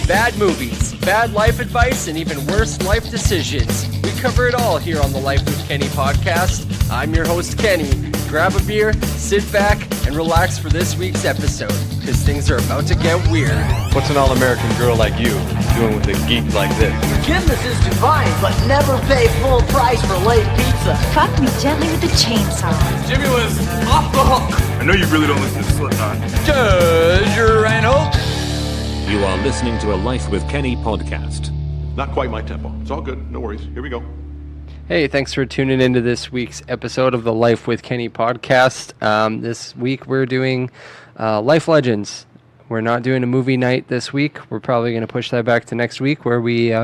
bad movies, bad life advice, and even worse life decisions. We cover it all here on the Life with Kenny podcast. I'm your host, Kenny. Grab a beer, sit back, and relax for this week's episode, because things are about to get weird. What's an all-American girl like you doing with a geek like this? Forgiveness is divine, but never pay full price for late pizza. Fuck me gently with the chainsaw. Jimmy was off the hook. I know you really don't listen to Slipknot. Judge Reinhold. You are listening to a Life with Kenny podcast. Not quite my tempo. It's all good. No worries. Here we go. Hey, thanks for tuning into this week's episode of the Life with Kenny podcast. This week we're doing Life Legends. We're not doing a movie night this week. We're probably going to push that back to next week, where we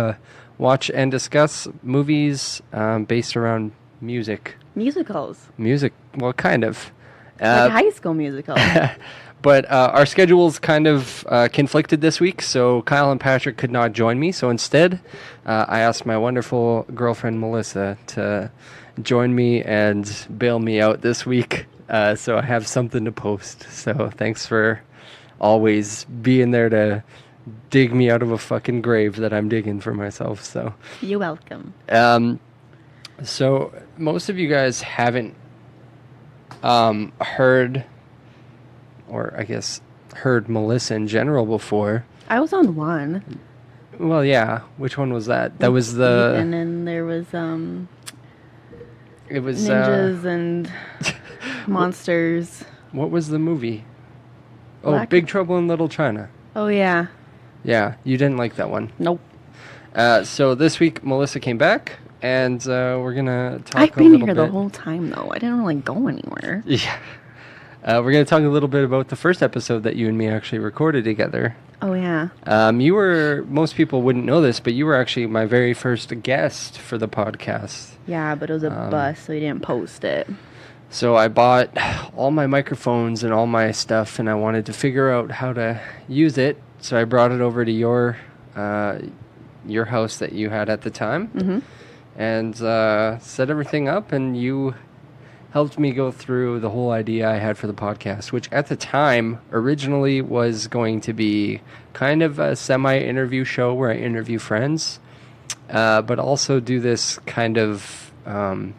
watch and discuss movies based around music. Musicals. Music, well, kind of. Like High School Musical. But our schedules kind of conflicted this week, so Kyle and Patrick could not join me. So instead, I asked my wonderful girlfriend, Melissa, to join me and bail me out this week, so I have something to post. So thanks for always being there to dig me out of a fucking grave that I'm digging for myself. So You're welcome. So most of you guys haven't heard... or I guess heard Melissa in general before. I was on one. Well, yeah. Which one was that? That was the... And then there was, It was... ninjas and monsters. What was the movie? Oh, Black... Big Trouble in Little China. Oh, yeah. Yeah, you didn't like that one. Nope. So this week, Melissa came back, and we're going to talk I've a little bit... been here the whole time, though. I didn't really go anywhere. Yeah. We're going to talk a little bit about the first episode that you and me actually recorded together. Oh, yeah. You were, most people wouldn't know this, but you were actually my very first guest for the podcast. Yeah, but it was a bust, so you didn't post it. So I bought all my microphones and all my stuff, and I wanted to figure out how to use it. So I brought it over to your house that you had at the time, and set everything up, and you helped me go through the whole idea I had for the podcast, which at the time originally was going to be kind of a semi-interview show where I interview friends, but also do this kind of, I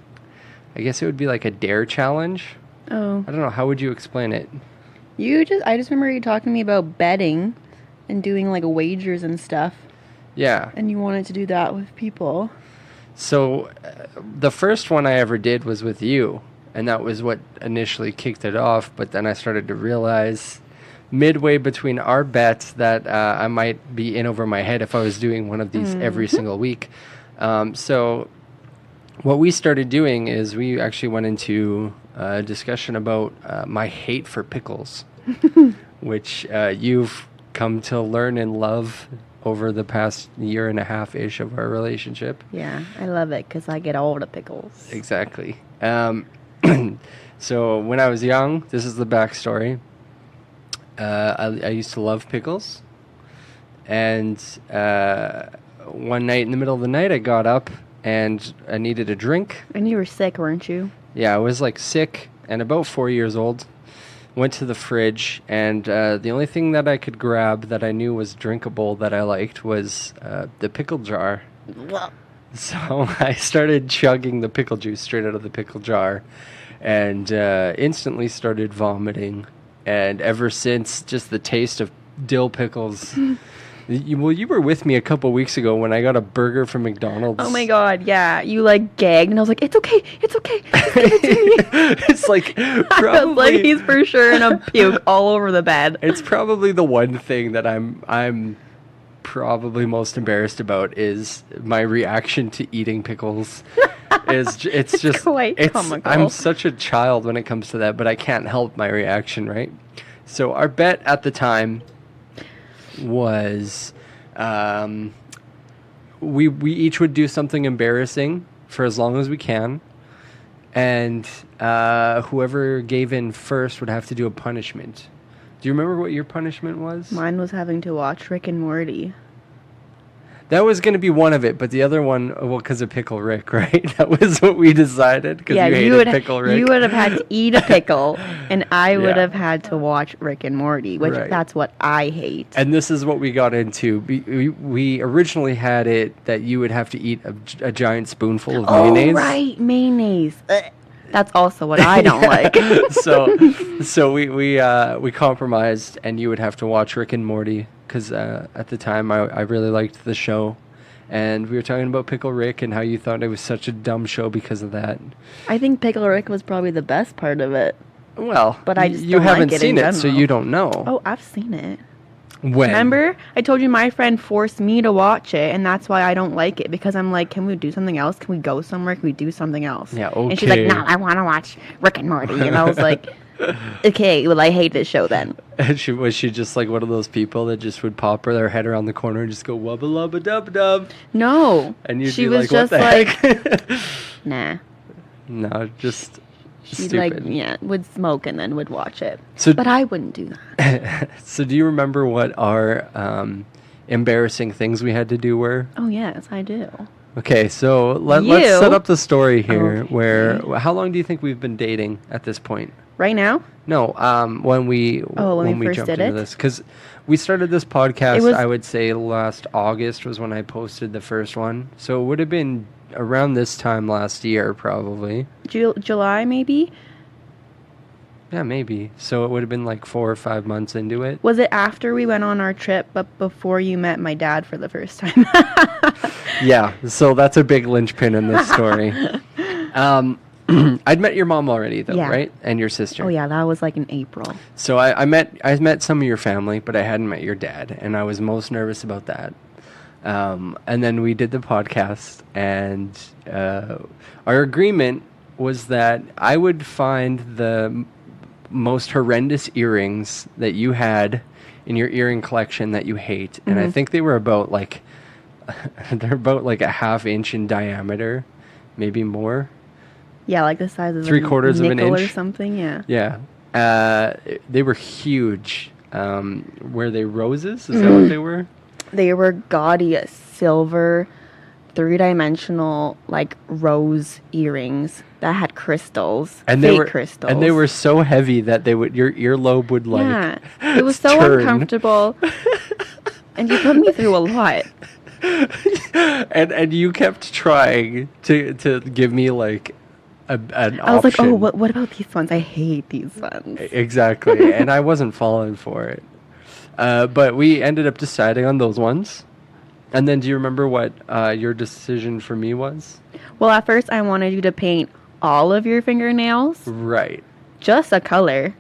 guess it would be like a dare challenge. Oh. I don't know, how would you explain it? I just remember you talking to me about betting and doing like wagers and stuff. Yeah. And you wanted to do that with people. So the first one I ever did was with you. And that was what initially kicked it off. But then I started to realize midway between our bets that I might be in over my head if I was doing one of these every single week. So what we started doing is we actually went into a discussion about my hate for pickles, which you've come to learn and love over the past year and a half-ish of our relationship. Yeah, I love it because I get all the pickles. Exactly. So when I was young, this is the backstory. I used to love pickles, and one night in the middle of the night, I got up and I needed a drink. And you were sick, weren't you? Yeah, I was like sick and about 4 years old. Went to the fridge, and the only thing that I could grab that I knew was drinkable that I liked was the pickle jar. So I started chugging the pickle juice straight out of the pickle jar and instantly started vomiting. And ever since, just the taste of dill pickles. You were with me a couple weeks ago when I got a burger from McDonald's. Oh my God, yeah. You like gagged, and I was like, it's okay. Just give it to me. It's like, probably... I was like, he's for sure gonna puke all over the bed. It's probably the one thing that I'm probably most embarrassed about is my reaction to eating pickles. It's just quite comical. I'm such a child when it comes to that, but I can't help my reaction, right? So our bet at the time was we each would do something embarrassing for as long as we can, and whoever gave in first would have to do a punishment. Do you remember what your punishment was? Mine was having to watch Rick and Morty. That was going to be one of it, but the other one, well, because of Pickle Rick, right? That was what we decided, because you hated Pickle Rick. You would have had to eat a pickle, and I would have had to watch Rick and Morty, which that's what I hate. And this is what we got into. We originally had it that you would have to eat a giant spoonful of mayonnaise. Oh, right, mayonnaise. Ugh. That's also what I don't like. So we compromised, and you would have to watch Rick and Morty, because at the time I really liked the show, and we were talking about Pickle Rick and how you thought it was such a dumb show because of that. I think Pickle Rick was probably the best part of it. Well, but I just you haven't like seen it, so you don't know. Oh, I've seen it. When? Remember? I told you my friend forced me to watch it, and that's why I don't like it, because I'm like, can we do something else? Can we go somewhere? Can we do something else? Yeah, okay. And she's like, no, I want to watch Rick and Morty. And I was like, okay, well, I hate this show then. Was she just like one of those people that just would pop their head around the corner and just go, wubba lubba dub dub? No. And you'd she be was like, what just the like, heck? nah. No, just She stupid. would smoke and then would watch it. So but I wouldn't do that. So do you remember what our embarrassing things we had to do were? Oh, yes, I do. Okay, so let's set up the story here. Where how long do you think we've been dating at this point? Right now? No, when we first jumped did into it? this, because we started this podcast. was- I would say last August was when I posted the first one, so it would have been around this time last year, probably. July, maybe? Yeah, maybe. So it would have been like 4 or 5 months into it. Was it after we went on our trip, but before you met my dad for the first time? Yeah, so that's a big linchpin in this story. I'd met your mom already, though, Yeah. right? And your sister. Oh, yeah, that was like in April. So I met some of your family, but I hadn't met your dad, and I was most nervous about that. And then we did the podcast, and our agreement was that I would find the most horrendous earrings that you had in your earring collection that you hate, and I think they were about like they're about like a half inch in diameter, maybe more. Yeah, like the size of 3/4 of an nickel inch or something, yeah. Yeah. They were huge. Were they roses? Is that what they were? They were gaudy silver, 3-dimensional, like rose earrings that had crystals, And fake crystals. And they were so heavy that your earlobe would like yeah, it was so turn. Uncomfortable. And you put me through a lot. and you kept trying to give me like an option. I was like, oh, what about these ones? I hate these ones. Exactly, and I wasn't falling for it. But we ended up deciding on those ones. And then do you remember what your decision for me was? Well, at first I wanted you to paint all of your fingernails, Right. just a color.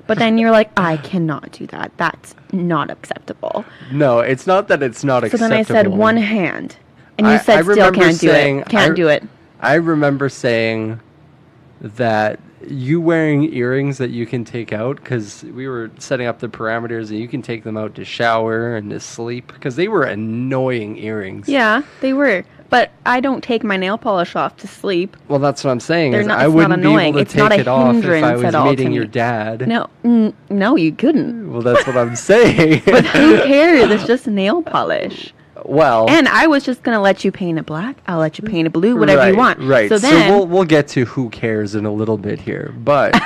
But then you're like, I cannot do that. That's not acceptable. No, it's not that it's not So acceptable. then I said one hand. And you I said still remember can't do saying- it. Can't do it. I remember saying that you wearing earrings that you can take out, because we were setting up the parameters and you can take them out to shower and to sleep, because they were annoying earrings. Yeah, they were. But I don't take my nail polish off to sleep. Well, that's what I'm saying. They're Is not- I it's not wouldn't be annoying. able to It's not take a it off if I hindrance was at all to meeting your me. dad. No, you couldn't. Well, that's what I'm saying. But who cares? It's just nail polish. Well, And I was just going to let you paint it black. I'll let you paint it blue, whatever you want. Right. So then, we'll get to who cares in a little bit here, but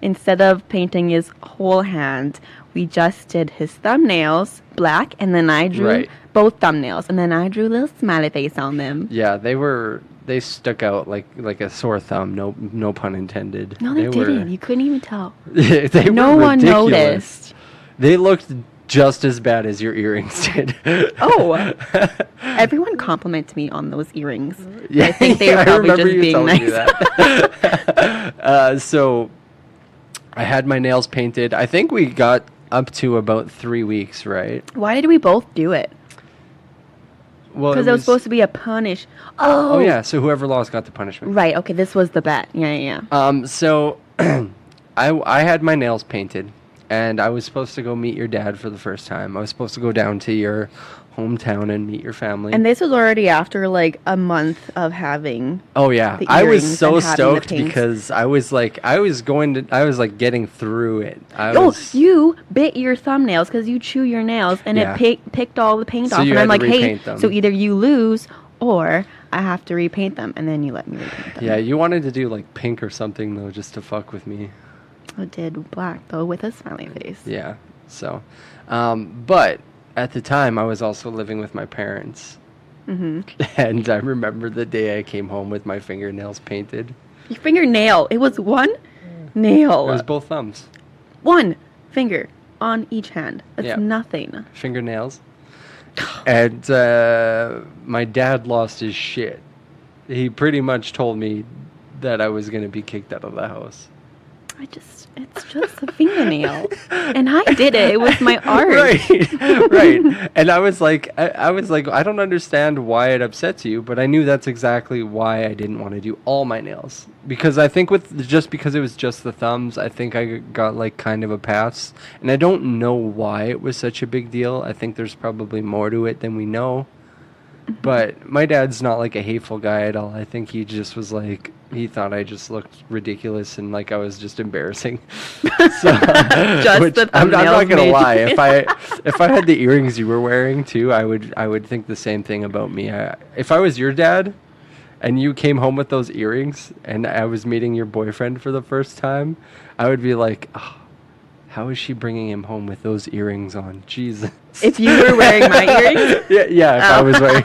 instead of painting his whole hand, we just did his thumbnails black, and then I drew both thumbnails, and then I drew a little smiley face on them. yeah, they stuck out like a sore thumb. No pun intended. No, they didn't. You couldn't even tell. They No were one ridiculous. noticed. They looked just as bad as your earrings did. Oh, everyone complimented me on those earrings. Yeah, I think they were I probably remember just you being telling me nice. that. So I had my nails painted. I think we got up to about 3 weeks, right? Why did we both do it? Well, Because it was supposed to be a punish. Oh yeah, so whoever lost got the punishment. Right, okay, this was the bet. Yeah. So I had my nails painted, and I was supposed to go meet your dad for the first time. I was supposed to go down to your hometown and meet your family. And this was already after like a month of having. Oh yeah, the I was earrings so and having the stoked paints. because I was getting through it. You bit your thumbnails because you chew your nails, and Yeah. it picked all the paint So off. you And I'm had to like, hey, repaint them. so either you lose or I have to repaint them, and then you let me repaint them. Yeah, you wanted to do like pink or something though, just to fuck with me. I did black though with a smiley face. Yeah. So, but at the time, I was also living with my parents, and I remember the day I came home with my fingernails painted. Your fingernail. It was one nail. It was both thumbs. One finger on each hand. That's Yeah. nothing. Fingernails. And my dad lost his shit. He pretty much told me that I was going to be kicked out of the house. It's just a fingernail. And I did it. It was my art. Right. And I was like, I don't understand why it upsets you, but I knew that's exactly why I didn't want to do all my nails. Because I think because it was just the thumbs, I think I got like kind of a pass. And I don't know why it was such a big deal. I think there's probably more to it than we know. But my dad's not like a hateful guy at all. I think he just was like, he thought I just looked ridiculous and like I was just embarrassing. So, I'm not gonna lie. If I had the earrings you were wearing too, I would think the same thing about me. If I was your dad, and you came home with those earrings, and I was meeting your boyfriend for the first time, I would be like, oh, how is she bringing him home with those earrings on? Jesus. If you were wearing my earrings? Yeah, if I was wearing...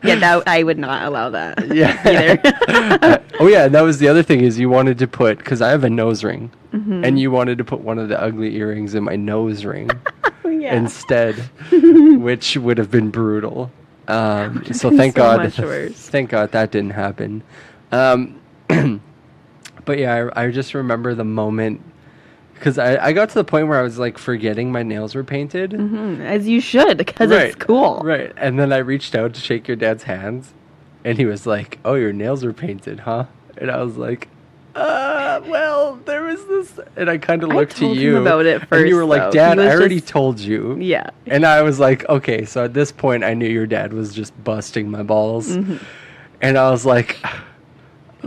Yeah, I would not allow that. Yeah. Either. Oh, yeah, and that was the other thing is you wanted to put... Because I have a nose ring. And you wanted to put one of the ugly earrings in my nose ring instead, which would have been brutal. So thank God. Thank God that didn't happen. But yeah, I just remember the moment... Because I got to the point where I was like forgetting my nails were painted. As you should, because it's cool. Right. And then I reached out to shake your dad's hands. And he was like, oh, your nails are painted, huh? And I was like, well, there was this. And I kind of looked to you. Him about it first, and you were like, Dad, I already told you. Yeah. And I was like, okay. So at this point, I knew your dad was just busting my balls. And I was like...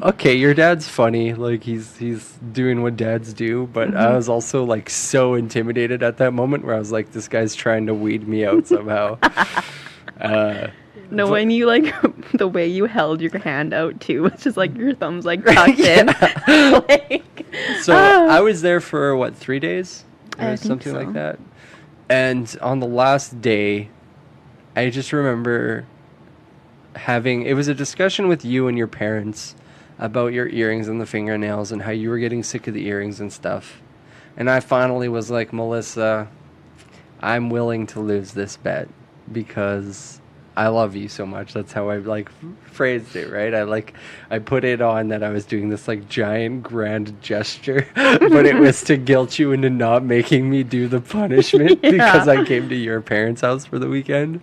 Okay, your dad's funny. Like he's doing what dads do, but I was also like so intimidated at that moment where I was like, this guy's trying to weed me out somehow. No, when you like the way you held your hand out too, it's just like your thumbs like tucked in. So I was there for 3 days or something so. like that. And on the last day, I just remember it was a discussion with you and your parents about your earrings and the fingernails and how you were getting sick of the earrings and stuff. And I finally was like, Melissa, I'm willing to lose this bet because I love you so much. That's how I like phrased it, right? I put it on that I was doing this like giant grand gesture, but it was to guilt you into not making me do the punishment because I came to your parents' house for the weekend.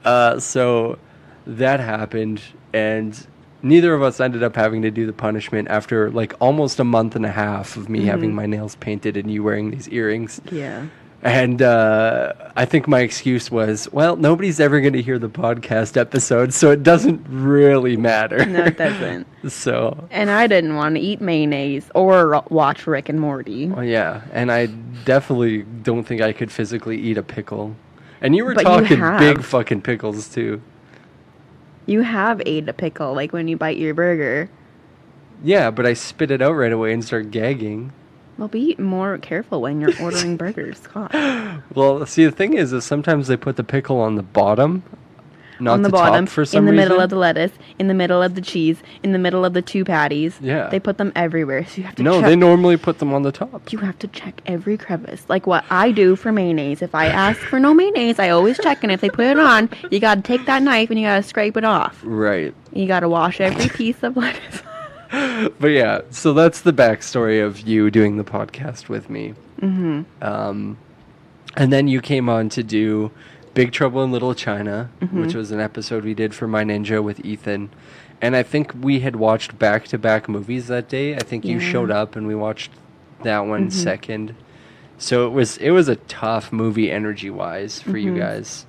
So that happened, and neither of us ended up having to do the punishment after like almost a month and a half of me having my nails painted and you wearing these earrings. Yeah. And I think my excuse was, well, nobody's ever going to hear the podcast episode, so it doesn't really matter. No, it doesn't. So. And I didn't want to eat mayonnaise or watch Rick and Morty. Well, yeah, and I definitely don't think I could physically eat a pickle. And you were talking big fucking pickles, too. You have ate a pickle, like when you bite your burger. Yeah, but I spit it out right away and start gagging. Well, be more careful when you're ordering burgers. God. Well, see, the thing is sometimes they put the pickle on the bottom, not on the bottom, top, for some reason. In the middle of the lettuce, in the middle of the cheese, in the middle of the two patties. Yeah. They put them everywhere, so you have to No, check. they normally put them on the top. You have to check every crevice. Like what I do for mayonnaise. If I ask for no mayonnaise, I always check, and if they put it on, you got to take that knife and you got to scrape it off. Right. You got to wash every piece of lettuce. But yeah, so that's the backstory of you doing the podcast with me. And then you came on to do Big Trouble in Little China, which was an episode we did for My Ninja with Ethan. And I think we had watched back-to-back movies that day. I think you showed up and we watched that one second. So it was a tough movie energy-wise for you guys.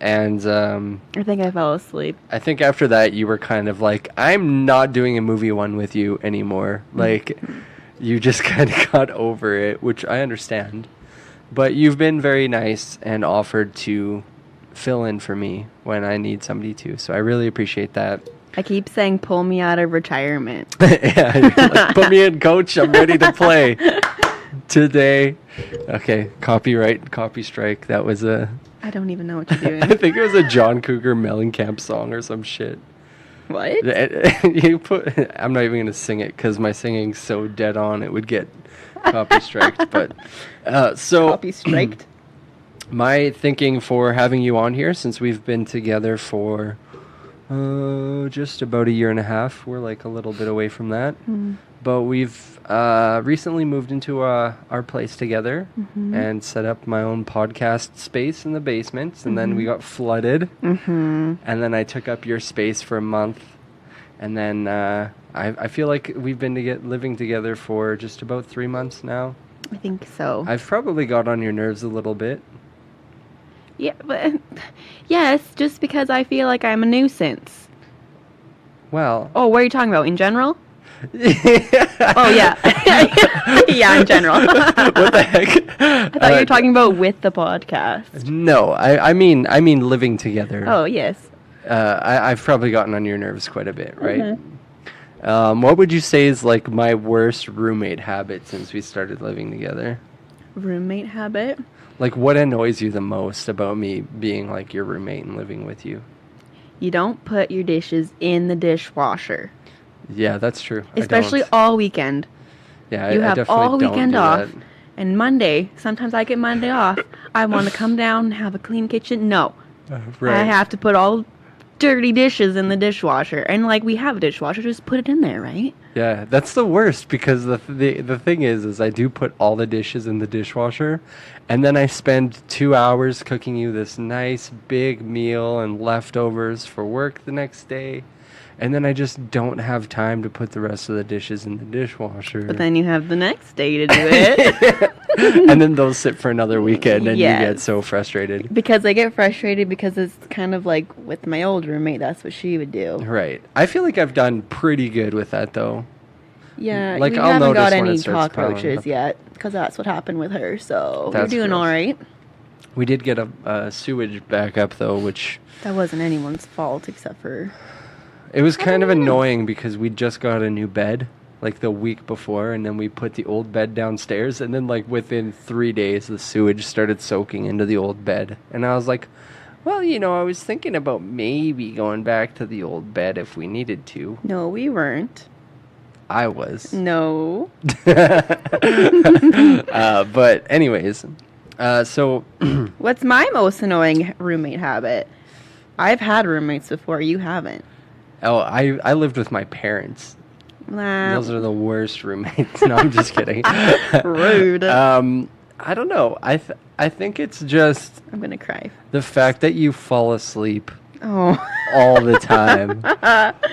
And I think I fell asleep. I think after that you were kind of like, I'm not doing a movie one with you anymore. Like, you just kind of got over it, which I understand. But you've been very nice and offered to fill in for me when I need somebody to. So I really appreciate that. I keep saying, pull me out of retirement. Yeah, you're like, put me in, coach. I'm ready to play today. Okay, copy strike. That was I don't even know what you're doing. I think it was a John Cougar Mellencamp song or some shit. What? I'm not even going to sing it because my singing's so dead on it would get copy striked. But Copy striked? My thinking for having you on here, since we've been together for just about a year and a half, we're like a little bit away from that. But we've recently moved into our place together and set up my own podcast space in the basement. And then we got flooded. And then I took up your space for a month. And then I feel like we've been living together for just about 3 months now. I think so. I've probably got on your nerves a little bit. Yeah, but yes, just because I feel like I'm a nuisance. Well. Oh, what are you talking about? In general? Oh, yeah. Yeah, in general. What the heck? I thought you were talking about with the podcast. No, I mean living together. Oh, yes. I've probably gotten on your nerves quite a bit, right? What would you say is like my worst roommate habit since we started living together? Roommate habit? Like, what annoys you the most about me being like your roommate and living with you? You don't put your dishes in the dishwasher. Yeah, that's true. Especially all weekend. Yeah, you I have definitely all don't weekend do off. that. And Monday, sometimes I get Monday off. I want to come down and have a clean kitchen. No. Right. I have to put all dirty dishes in the dishwasher. And like, we have a dishwasher, just put it in there, right? Yeah, that's the worst because the thing is I do put all the dishes in the dishwasher, and then I spend 2 hours cooking you this nice big meal and leftovers for work the next day, and then I just don't have time to put the rest of the dishes in the dishwasher. But then you have the next day to do it. And then those sit for another weekend, and Yes. you get so frustrated. Because I get frustrated because it's kind of like with my old roommate, that's what she would do. Right. I feel like I've done pretty good with that, though. Yeah, Like, we I'll haven't got notice when any it starts piling cockroaches up. yet because that's what happened with her. So That's we're doing gross. all right. We did get a sewage backup, though, which... That wasn't anyone's fault except for... It was kind of annoying because we just got a new bed like the week before, and then we put the old bed downstairs, and then like within 3 days the sewage started soaking into the old bed, and I was like, well, I was thinking about maybe going back to the old bed if we needed to. No, we weren't. I was. No. But anyways, so What's my most annoying roommate habit? I've had roommates before. You haven't. I lived with my parents. Nah, Those are the worst roommates. No, I'm just kidding. rude. I don't know. I think it's just I'm gonna cry. the fact that you fall asleep Oh. all the time.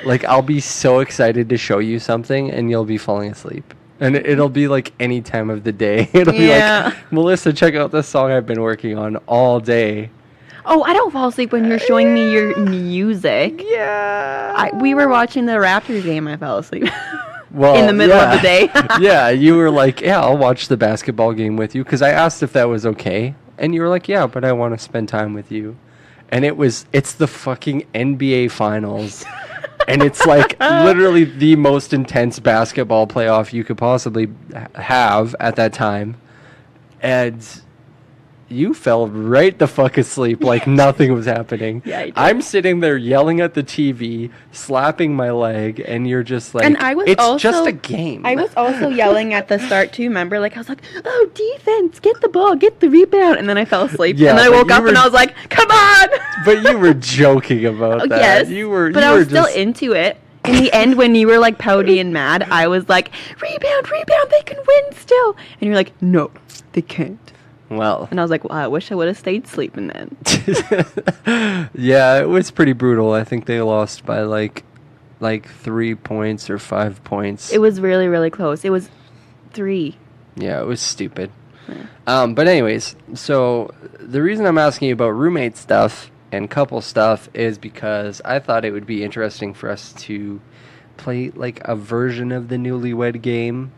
Like, I'll be so excited to show you something, and you'll be falling asleep. And it'll be like any time of the day. It'll be Yeah. like, Melissa, check out this song I've been working on all day. Oh, I don't fall asleep when you're showing me your music. Yeah. We were watching the Raptors game. I fell asleep Well, in the middle of the day. Yeah, you were like, yeah, I'll watch the basketball game with you. Because I asked if that was okay. And you were like, yeah, but I want to spend time with you. And it's the fucking NBA Finals. And it's like literally the most intense basketball playoff you could possibly have at that time. And you fell right the fuck asleep like nothing was happening. Yeah, I did. I'm sitting there yelling at the TV, slapping my leg, and you're just like, And I was it's also, just a game. I was also yelling at the start too. Remember, like I was like, "Oh, defense, get the ball, get the rebound," and then I fell asleep. Yeah, and then I but woke you up and were- I was like, "Come on!" But you were joking about Oh, that. yes, You were. but you I were was still just, into it. In the end, when you were like pouty and mad, I was like, "Rebound, rebound, they can win still," and you're like, "No, they can't." Well, And I was like, "Well, I wish I would have stayed sleeping then." yeah, it was pretty brutal. I think they lost by like 3 points or 5 points. It was really, really close. It was 3. Yeah, it was stupid. But anyways, so the reason I'm asking you about roommate stuff and couple stuff is because I thought it would be interesting for us to play like a version of the Newlywed game.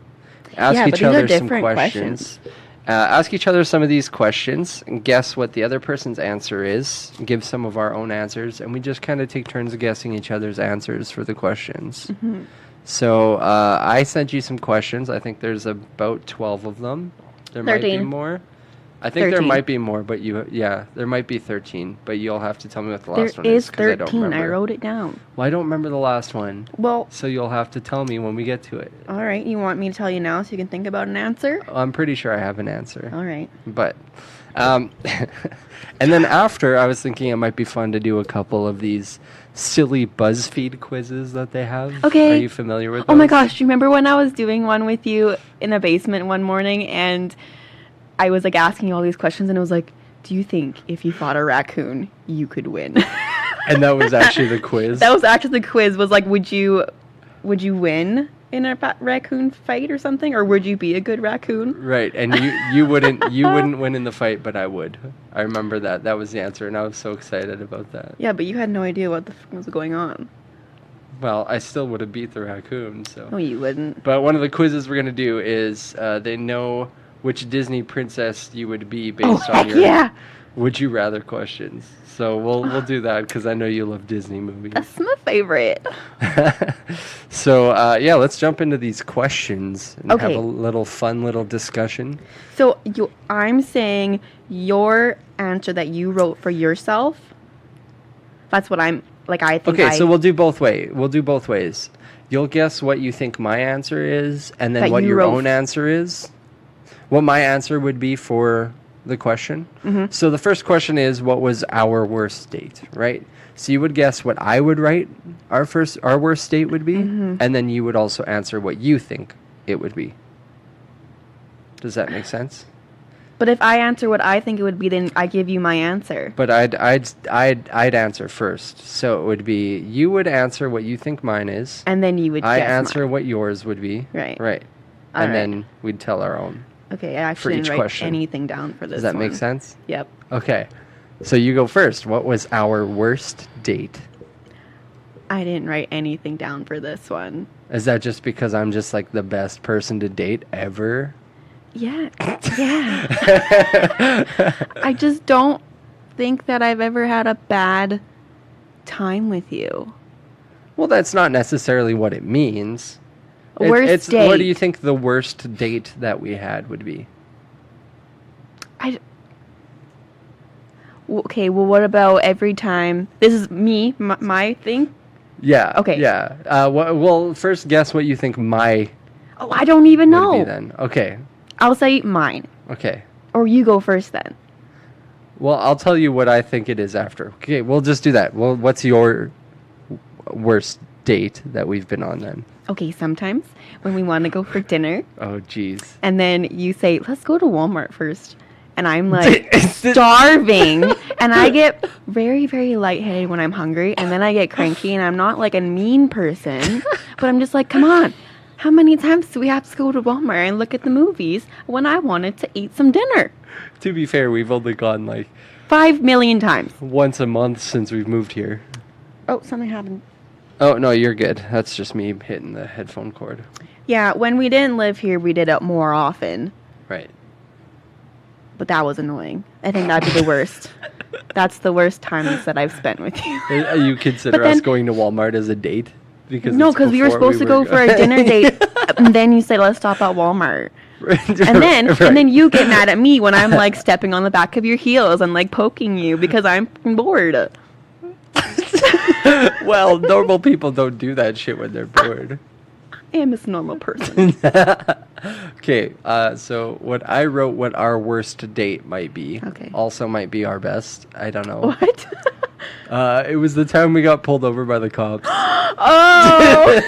Ask each other some questions. Ask each other some of these questions and guess what the other person's answer is. Give some of our own answers, and we just kind of take turns guessing each other's answers for the questions. Mm-hmm. So I sent you some questions. I think there's about 12 of them. There 13. might be more. I think 13. there might be more, but there might be 13. But you'll have to tell me what the last one There is. is 'Cause I don't 13. I remember. wrote it down. Well, I don't remember the last one. Well, So you'll have to tell me when we get to it. all right. You want me to tell you now so you can think about an answer? I'm pretty sure I have an answer. All right. But, and then after, I was thinking it might be fun to do a couple of these silly Buzzfeed quizzes that they have. Okay. Are you familiar with those? Oh my gosh, do you remember when I was doing one with you in a basement one morning and I was like asking you all these questions and it was like, do you think if you fought a raccoon, you could win? And that was actually the quiz? That was actually the quiz, was like, would you win in a raccoon fight or something? Or would you be a good raccoon? Right, and you wouldn't win in the fight, but I would. I remember that. That was the answer, and I was so excited about that. Yeah, but you had no idea what the f was going on. Well, I still would have beat the raccoon, so. No, you wouldn't. But one of the quizzes we're going to do is they know which Disney princess you would be based on your would you rather questions. So we'll do that because I know you love Disney movies. That's my favorite. So let's jump into these questions and have Okay. a little fun little discussion. So I'm saying your answer that you wrote for yourself. That's what I'm like. I think. Okay, so we'll do both ways. We'll do both ways. You'll guess what you think my answer is, and then That what you your wrote own answer is. What my answer would be for the question. Mm-hmm. So the first question is, what was our worst date, right? So you would guess what I would write our worst date would be, Mm-hmm. and then you would also answer what you think it would be. Does that make sense? But if I answer what I think it would be, then I give you my answer. But I'd answer first. So it would be, you would answer what you think mine is. And then you would I guess answer mine. what yours would be. Right. Right. All And right. then we'd tell our own. Okay, I actually each didn't write question. anything down for this. Does that make one. sense? Yep. Okay. So you go first. What was our worst date? I didn't write anything down for this one. Is that just because I'm just like the best person to date ever? Yeah. Yeah. I just don't think that I've ever had a bad time with you. Well, that's not necessarily what it means. Worst What do date. you think the worst date that we had would be? Okay, well, what about every time? This is me, my thing. Yeah. Okay. Yeah. Well, first guess what you think my Oh, I don't even would know. be then. Okay. I'll say mine. Okay. Or you go first then. Well, I'll tell you what I think it is after. Okay, we'll just do that. Well, what's your worst date that we've been on then? Okay, sometimes when we want to go for dinner, Oh, jeez. and then you say, let's go to Walmart first. And I'm like starving. And I get very, very lightheaded when I'm hungry. And then I get cranky. And I'm not like a mean person. But I'm just like, come on. How many times do we have to go to Walmart and look at the movies when I wanted to eat some dinner? To be fair, we've only gone like 5 million times. once a month since we've moved here. Oh, something happened. Oh, no, you're good. That's just me hitting the headphone cord. Yeah, when we didn't live here, we did it more often. Right. But that was annoying. I think that'd be the worst. That's the worst times that I've spent with you. You consider But then- us going to Walmart as a date? Because No, it's because we were before supposed to go for a dinner date, and then you say, let's stop at Walmart. And then you get mad at me when I'm like stepping on the back of your heels and like poking you because I'm bored. Well, normal people don't do that shit when they're bored. I am a normal person. Okay, so what I wrote, what our worst date might be, Okay. also might be our best. I don't know. What? It was the time we got pulled over by the cops. Oh!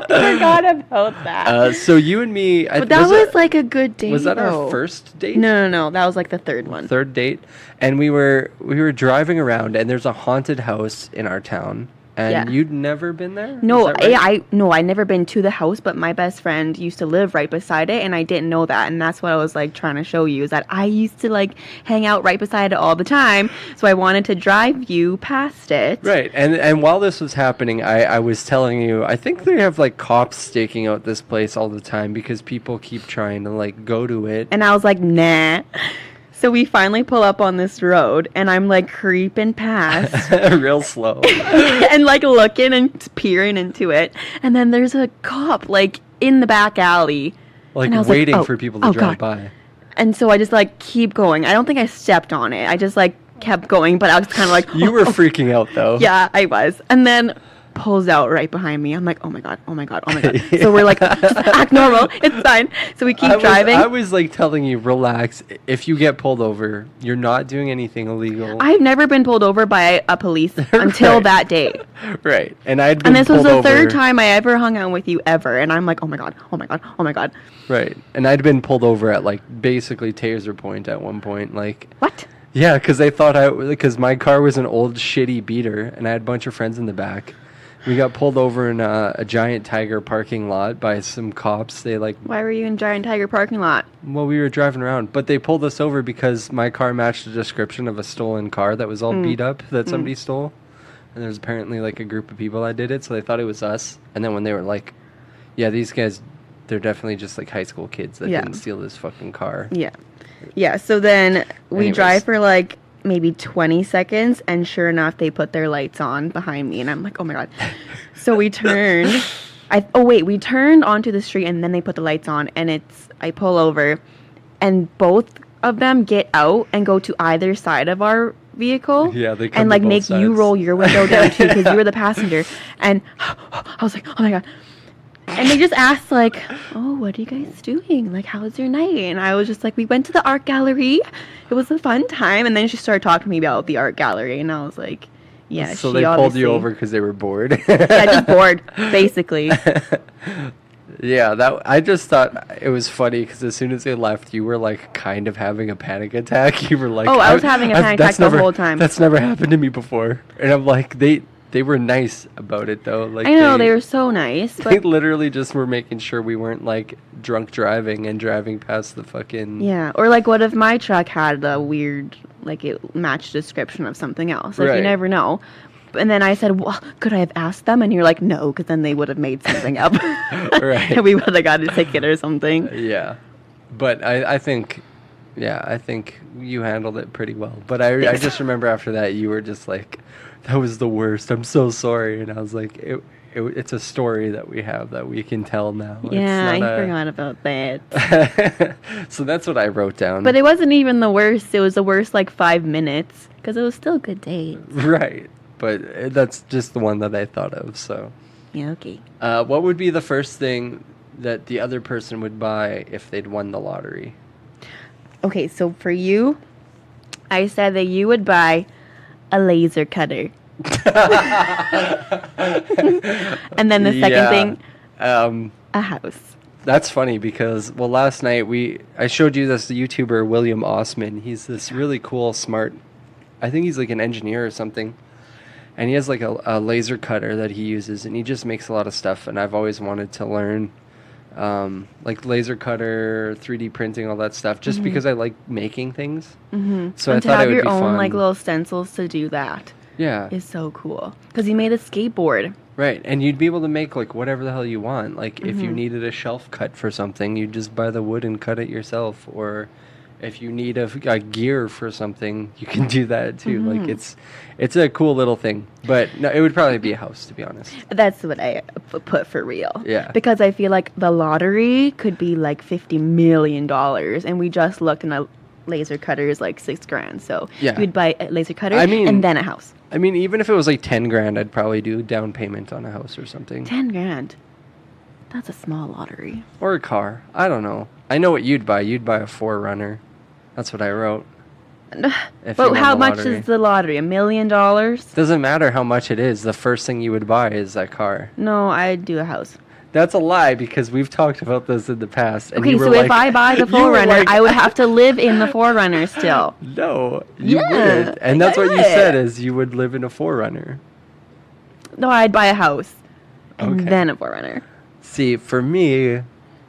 I forgot about that. So you and me, But that was like a good date. was that though. our first date? No. That was like the third one. Third date, and we were driving around, and there's a haunted house in our town, And you'd never been there? No, Is that right? I never been to the house, but my best friend used to live right beside it, and I didn't know that, and that's what I was like trying to show you, is that I used to like hang out right beside it all the time, so I wanted to drive you past it. Right, and while this was happening, I was telling you, I think they have like cops staking out this place all the time because people keep trying to like go to it. And I was like, nah. So we finally pull up on this road, and I'm like creeping past. Real slow. And like looking and peering into it. And then there's a cop like in the back alley. Like And I was waiting like, for people to drive by. And so I just like keep going. I don't think I stepped on it. I just like kept going, but I was kind of like... You were freaking out though. Yeah, I was. And then pulls out right behind me. I'm like, oh my God. So we're like, just act normal. It's fine. So we keep driving. I was like telling you, relax. If you get pulled over, you're not doing anything illegal. I've never been pulled over by a police until that day. Right. And I'd been And this was pulled the third over. time I ever hung out with you ever. And I'm like, oh my God. Right. And I'd been pulled over at like basically taser point at one point. Like, What? yeah, because they thought because my car was an old shitty beater and I had a bunch of friends in the back. We got pulled over in a Giant Tiger parking lot by some cops. They like... Why were you in Giant Tiger parking lot? Well, we were driving around, but they pulled us over because my car matched the description of a stolen car that was all beat up that somebody stole. And there's apparently like a group of people that did it, so they thought it was us. And then when they were like, yeah, these guys, they're definitely just like high school kids that didn't steal this fucking car. Yeah, so then we Anyways. drive for like maybe 20 seconds, and sure enough, they put their lights on behind me, and I'm like, oh my God. So we turned. We turned onto the street, and then they put the lights on, and I pull over, and both of them get out and go to either side of our vehicle. Yeah, they come and to like both make you sides. roll your window down too, because you were the passenger. And I was like, oh my God. And they just asked, like, oh, what are you guys doing? Like, how was your night? And I was just like, we went to the art gallery. It was a fun time. And then she started talking to me about the art gallery. And I was like, yeah, So she they pulled obviously- you over because they were bored. Yeah, just bored, basically. Yeah, I just thought it was funny because as soon as they left, you were like kind of having a panic attack. You were like, Oh, I was having a panic attack the whole time. That's never happened to me before. And I'm like, they were nice about it though. Like I know, they were so nice. They But literally just were making sure we weren't like drunk driving and driving past the fucking... yeah, or like what if my truck had a weird, like it matched description of something else? Like Right. you never know. And then I said, well, could I have asked them? And you're like, no, because then they would have made something up. Right. And we would have got a ticket or something. Yeah. But I think you handled it pretty well. But I just remember after that you were just like, that was the worst. I'm so sorry. And I was like, it's a story that we have that we can tell now. Yeah, It's I not forgot about that. So that's what I wrote down. But it wasn't even the worst. It was the worst like 5 minutes because it was still a good day. Right. But that's just the one that I thought of. So Yeah, okay. what would be the first thing that the other person would buy if they'd won the lottery? Okay, so for you, I said that you would buy a laser cutter. And then the second thing, a house. That's funny because, well, last night I showed you this YouTuber, William Osman. He's this really cool, smart, I think he's like an engineer or something. And he has like a laser cutter that he uses, and he just makes a lot of stuff. And I've always wanted to learn like laser cutter, 3D printing, all that stuff, just because I like making things. Mm-hmm. So And I to thought have it would your be own fun. like little stencils to do that Yeah. is so cool. Because he made a skateboard. Right, and you'd be able to make like whatever the hell you want. Like if you needed a shelf cut for something, you'd just buy the wood and cut it yourself. Or if you need a gear for something, you can do that too. Like it's a cool little thing. But no, it would probably be a house, to be honest. That's what I put for real. Yeah. Because I feel like the lottery could be like $50 million. And we just looked and a laser cutter is like $6,000. So Yeah. you'd buy a laser cutter I mean- and then a house. I mean, even if it was like 10 grand, I'd probably do down payment on a house or something. $10,000. That's a small lottery. Or a car. I don't know. I know what you'd buy. You'd buy a 4Runner. That's what I wrote. If you But won how the much lottery. is the lottery? $1 million? Doesn't matter how much it is. The first thing you would buy is that car. No, I'd do a house. That's a lie because we've talked about this in the past. And Okay, you were so like, if I buy the you were 4Runner, like- I would have to live in the 4Runner still. No, you Yeah, wouldn't. And that's I what you would. said is you would live in a 4Runner. No, I'd buy a house and Okay. then a 4Runner. See, for me,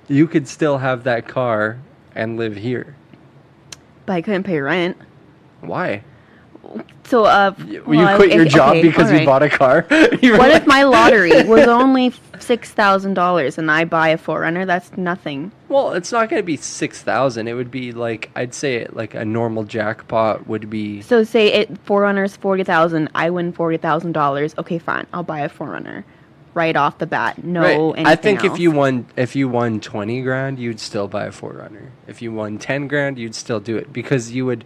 you could still have that car and live here. But I couldn't pay rent. Why? So, You quit your job because you bought a car? You were What like- if my lottery was only $6,000 and I buy a 4Runner? That's nothing. Well, it's not going to be 6,000. It would be like, I'd say like a normal jackpot would be. So say 4Runners $40,000, I win $40,000. Okay, fine, I'll buy a 4Runner right off the bat. No, anything I think else. if you won 20 grand, you'd still buy a 4Runner. If you won 10 grand, you'd still do it because you would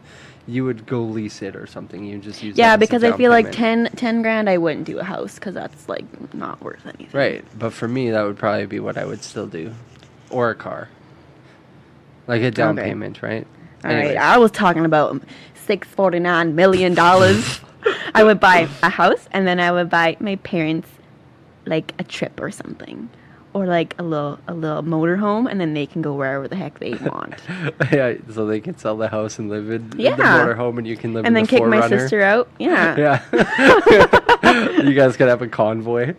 go lease it or something. You just use Yeah, that as a because I down feel like payment. 10 grand I wouldn't do a house because that's like not worth anything. Right, but for me, that would probably be what I would still do, or a car, like a down Okay. payment, right? All right, Anyways. I was talking about $649 million. I would buy a house and then I would buy my parents like a trip or something, or like a little motorhome, and then they can go wherever the heck they want. Yeah, so they can sell the house and live in the Yeah. motorhome, and you can live And in then the kick my 4Runner. sister out. Yeah. Yeah. You guys could have a convoy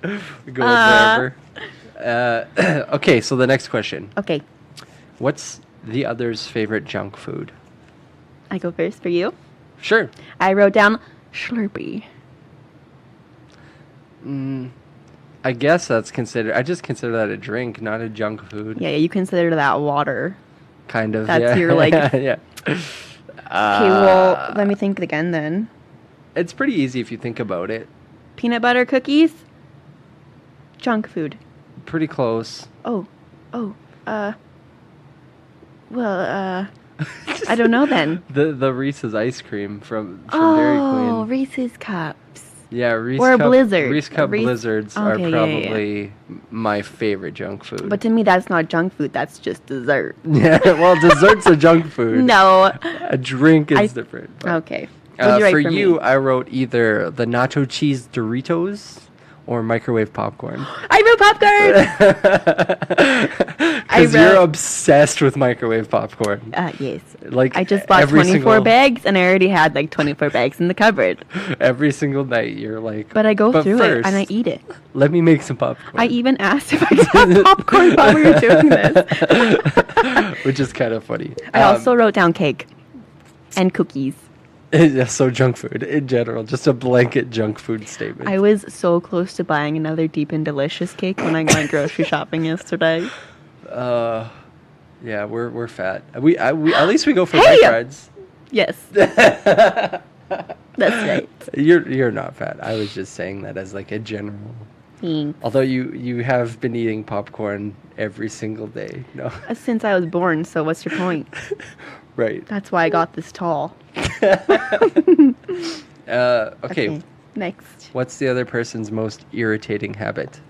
going wherever. Okay, so the next question. Okay, What's the other's favorite junk food? I go first for you. Sure. I wrote down Slurpee. I guess that's considered. I just consider that a drink, not a junk food. Yeah, you consider that water. Kind of. That's yeah. your, like- yeah. Okay, well, let me think again then. It's pretty easy if you think about it. Peanut butter cookies? Junk food. Pretty close. Well, I don't know then. The Reese's ice cream from Dairy Oh, Queen. Reese's Cups. Yeah, Or Blizzard. Reese Cup Reese- Blizzards Okay, are yeah, yeah. probably my favorite junk food. But to me, that's not junk food. That's just dessert. yeah, well, dessert's a junk food. No. A drink is I- different. but- Okay. What'd you write for for you, me? I wrote either the nacho cheese Doritos or microwave popcorn. I wrote popcorn! Because wrote- you're obsessed with microwave popcorn. Yes. Like I just bought every 24 single- bags, and I already had like 24 bags in the cupboard. Every single night, you're like. But I go through it, first, and I eat it. Let me make some popcorn. I even asked if I could have popcorn while we were doing this. Which is kind of funny. I also wrote down cake and cookies. Yeah, so junk food in general, just a blanket junk food statement. I was so close to buying another Deep and Delicious cake when I went grocery shopping yesterday. Yeah, we're fat. We at least we go for Hey! bike rides. Yes. That's right. You're not fat. I was just saying that as like a general. Thanks. Although you have been eating popcorn every single day. No. Since I was born, so what's your point? Right. That's why I got this tall. Okay. Next. What's the other person's most irritating habit?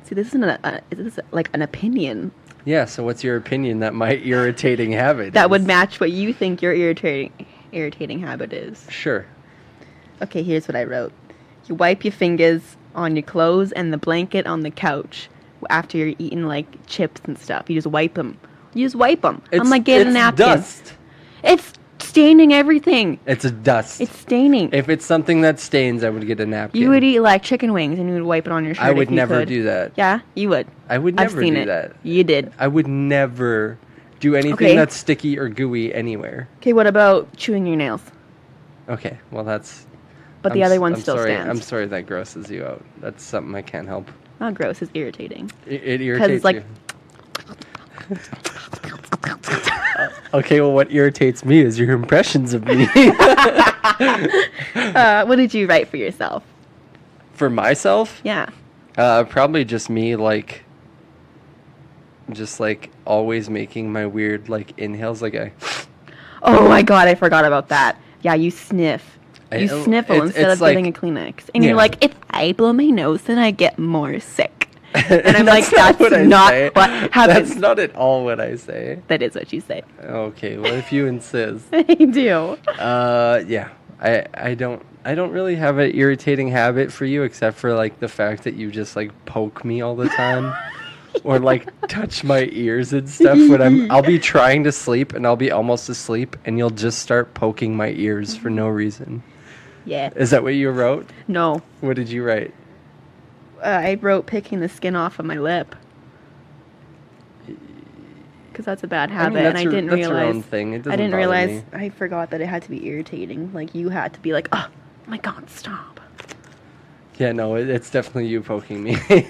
See, this is like an opinion Yeah, so what's your opinion that my irritating habit that is? would match what you think your irritating habit is. Sure. Okay, here's what I wrote. You wipe your fingers on your clothes and the blanket on the couch after you're eating like chips and stuff. You just wipe them. I'm like getting a napkin. Dust. It's staining everything. It's a dust. It's staining. If it's something that stains, I would get a napkin. You would eat like chicken wings and you would wipe it on your shirt. I would if you never could. do that. Yeah, you would. I would I've never seen do it. that. You did. I would never do anything Okay. that's sticky or gooey anywhere. Okay, what about chewing your nails? Okay, well that's. But the other one still sorry, stands. I'm sorry that grosses you out. That's something I can't help. Not gross, it's irritating. It irritates like- you. Okay, well, what irritates me is your impressions of me. What did you write for yourself? For myself, Yeah. probably just me, like, just like always making my weird like inhales, like I. Oh my god, I forgot about that. Yeah, you sniff. You I- sniffle it's- instead it's of getting a like- Kleenex. And Yeah. you're like, if I blow my nose, then I get more sick. And I'm like, That's not that's what I not say. what happens. That's not at all what I say. That is what you say. Okay, well, if you insist. I do. Yeah, I don't really have an irritating habit for you except for like the fact that you just like poke me all the time or like touch my ears and stuff when I'll be trying to sleep and I'll be almost asleep and you'll just start poking my ears for no reason. Yeah. Is that what you wrote? No. What did you write? I wrote picking the skin off of my lip. Because that's a bad habit, and I didn't realize. That's your own thing. It doesn't I didn't bother realize. me. I forgot that it had to be irritating. Like you had to be like, oh my god, stop. Yeah, no, it's definitely you poking me. Okay.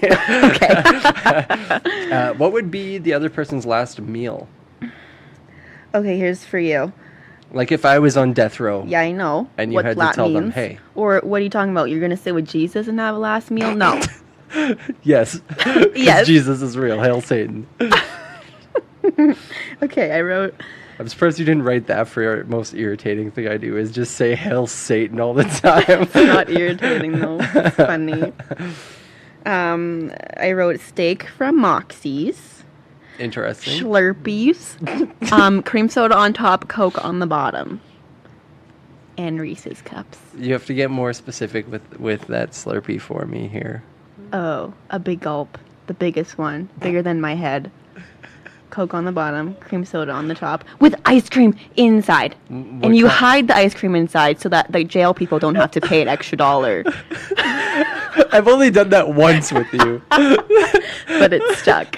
What would be the other person's last meal? Okay, here's for you. Like if I was on death row. Yeah, I know. And you what had to that tell them, means. hey. Or what are you talking about? You're gonna stay with Jesus and have a last meal? No. Yes. Yes. Jesus is real. Hail Satan. Okay, I wrote. I'm surprised you didn't write that for your most irritating thing I do is just say Hail Satan all the time. It's not irritating though. It's funny. I wrote steak from Moxie's. Interesting. Slurpees. Cream soda on top, Coke on the bottom. And Reese's cups. You have to get more specific with that Slurpee for me here. Oh, a big gulp. The biggest one. Bigger than my head. Coke on the bottom, cream soda on the top, with ice cream inside. And you hide the ice cream inside so that the jail people don't have to pay an extra $1. I've only done that once with you. But it's stuck.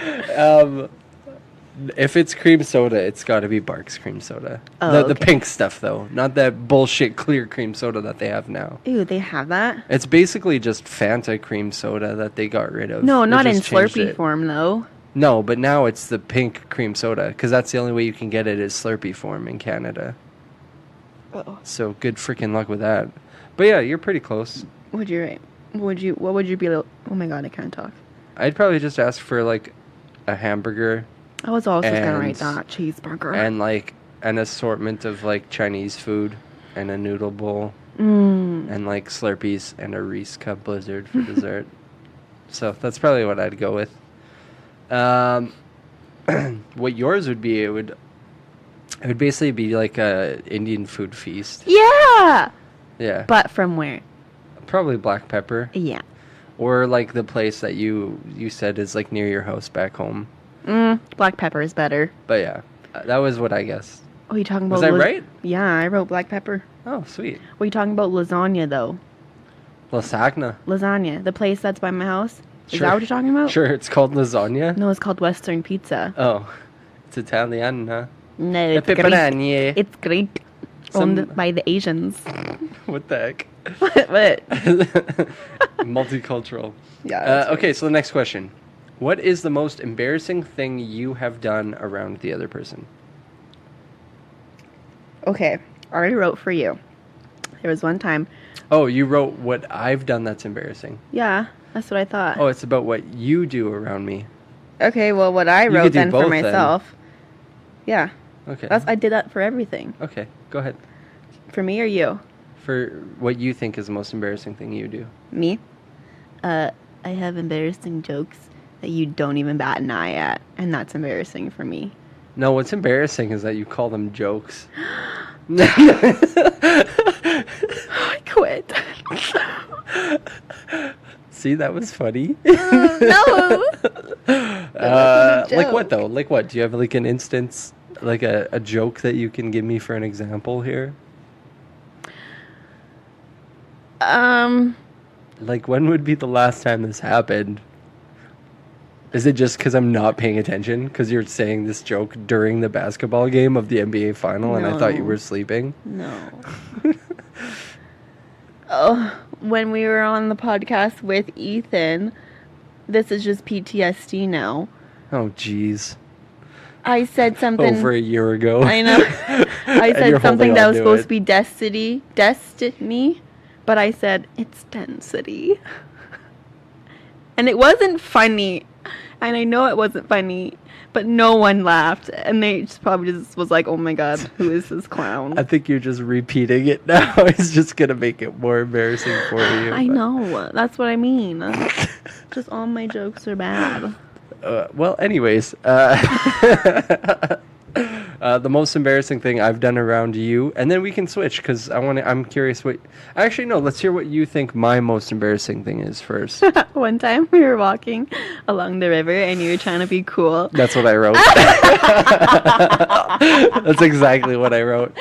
If it's cream soda, it's got to be Barks cream soda. Oh, The okay. pink stuff, though. Not that bullshit clear cream soda that they have now. Ew, they have that? It's basically just Fanta cream soda that they got rid of. No, They not in just changed Slurpee it. form, though. No, but now it's the pink cream soda, because that's the only way you can get it is Slurpee form in Canada. Oh. So good freaking luck with that. But yeah, you're pretty close. Would you rate? What would you be like? Oh my god, I can't talk. I'd probably just ask for like a hamburger I was also just gonna write And- that. Cheeseburger. and like an assortment of like Chinese food and a noodle bowl and like Slurpees and a Reese Cup Blizzard for dessert. So that's probably what I'd go with. What yours would be, it would basically be like a Indian food feast. Yeah! Yeah. But from where? Probably black pepper. Yeah. Or like the place that you said is like near your house back home. Black pepper is better. But yeah, that was what I guessed. What are you talking about? Was I right? Yeah, I wrote black pepper. Oh, sweet. What are you talking about? Lasagna, though. Lasagna. Lasagna. The place that's by my house. Is Sure. that what you're talking about? Sure, it's called lasagna. No, it's called Western Pizza. Oh, it's Italian, huh? No, it's great. Pepperoni. It's great. Some- Owned by the Asians. What the heck? What? Multicultural. Yeah. that's Okay, so the next question. What is the most embarrassing thing you have done around the other person? Okay, I already wrote for you. There was one time. Oh, you wrote what I've done that's embarrassing. Yeah, that's what I thought. Oh, it's about what you do around me. Okay, well, what I You wrote could do then for both then. myself. Yeah, Okay. I did that for everything. Okay, go ahead. For me or you? For what you think is the most embarrassing thing you do. Me? I have embarrassing jokes that you don't even bat an eye at, and that's embarrassing for me. No, what's embarrassing is that you call them jokes. I quit. See, that was funny. No! Like what joke. though? Like what? Do you have like an instance, like a joke that you can give me for an example here? Like when would be the last time this happened? Is it just because I'm not paying attention? Because you're saying this joke during the basketball game of the NBA final and I thought you No. were sleeping? No. Oh, when we were on the podcast with Ethan, this is just PTSD now. Oh, jeez. I said something. Over a year ago. I know. I And you're said something holding that on was to supposed it. to be destiny, but I said it's density. And it wasn't funny. And I know it wasn't funny, but no one laughed. And they just probably just was like, oh my god, who is this clown? I think you're just repeating it now. It's just going to make it more embarrassing for you. I but- know. That's what I mean. Just all my jokes are bad. Well, anyways. The most embarrassing thing I've done around you, and then we can switch because I'm curious what. Actually, no. Let's hear what you think my most embarrassing thing is first. One time we were walking along the river and you were trying to be cool. That's what I wrote. That's exactly what I wrote.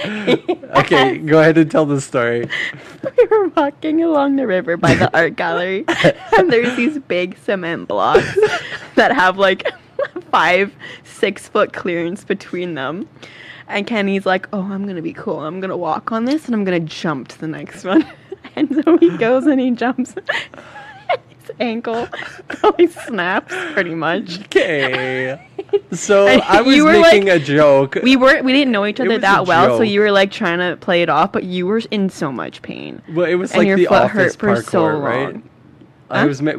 Okay, go ahead and tell the story. We were walking along the river by the art gallery, and there's these big cement blocks that have like 5-6 foot clearance between them. And Kenny's like, oh, I'm going to be cool. I'm going to walk on this and I'm going to jump to the next one. And so he goes and he jumps. His ankle probably snaps pretty much. Okay. So And I was you were making like- a joke. We didn't know each It other was that a well, so joke. you were like trying to play it off, but you were in so much pain. Well, it was and like your the foot office hurt for parkour, so right? long.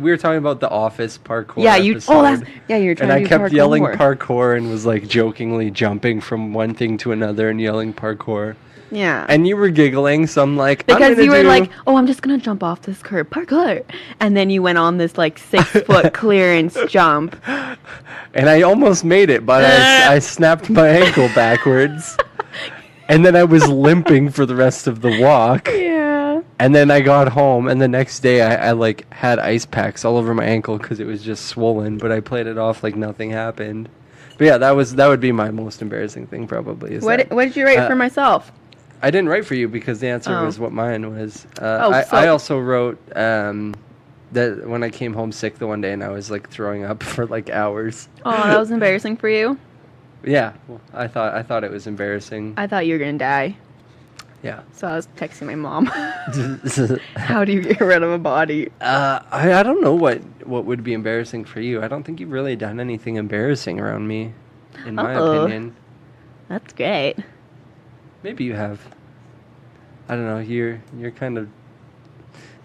We were talking about the office parkour. Yeah, you. Episode, Oh, you're trying and I to do kept yelling parkour. parkour and was like jokingly jumping from one thing to another and yelling parkour. Yeah. And you were giggling, so I'm like, I'm Because gonna you were do- like, oh, I'm just going to jump off this curb. Parkour. And then you went on this like 6 foot clearance jump. and I almost made it, but I snapped my ankle backwards. And then I was limping for the rest of the walk. Yeah. And then I got home, and the next day I like had ice packs all over my ankle because it was just swollen. But I played it off like nothing happened. But yeah, that would be my most embarrassing thing probably. Is What that, did you write for myself? I didn't write for you because the answer Oh. was what mine was. Oh, I also wrote that when I came home sick the one day and I was like throwing up for like hours. Oh, that was embarrassing for you? Yeah, well, I thought it was embarrassing. I thought you were going to die. Yeah. So I was texting my mom. How do you get rid of a body? I don't know what would be embarrassing for you. I don't think you've really done anything embarrassing around me, in my opinion. That's great. Maybe you have. I don't know. You're kind of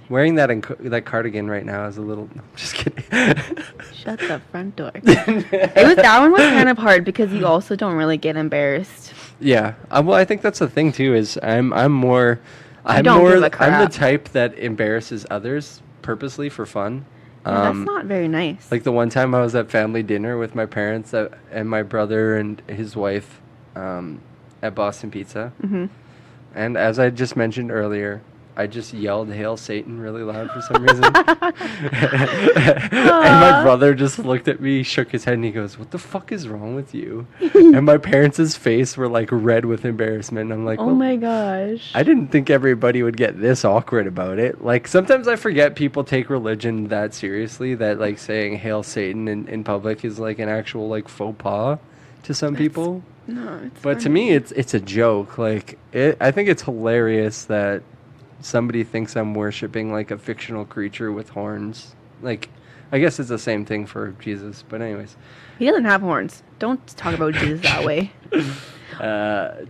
wearing that cardigan right now is a little. I'm just kidding. Shut the front door. That one was kind of hard because you also don't really get embarrassed. Yeah. Well, I think that's the thing too. Is I'm don't give a the crap. type that embarrasses others purposely for fun. Yeah, that's not very nice. Like the one time I was at family dinner with my parents and my brother and his wife at Boston Pizza. Mm-hmm. And as I just mentioned earlier, I just yelled "Hail Satan" really loud for some reason. And my brother just looked at me, shook his head, and he goes, "What the fuck is wrong with you?" And my parents' face were like red with embarrassment. I'm like, oh well, my gosh. I didn't think everybody would get this awkward about it. Like, sometimes I forget people take religion that seriously, that, like, saying Hail Satan in public is, like, an actual, like, faux pas to some people. No, it's But to funny. me, it's a joke. Like, I think it's hilarious that somebody thinks I'm worshiping, like, a fictional creature with horns. Like, I guess it's the same thing for Jesus. But anyways. He doesn't have horns. Don't talk about Jesus that way.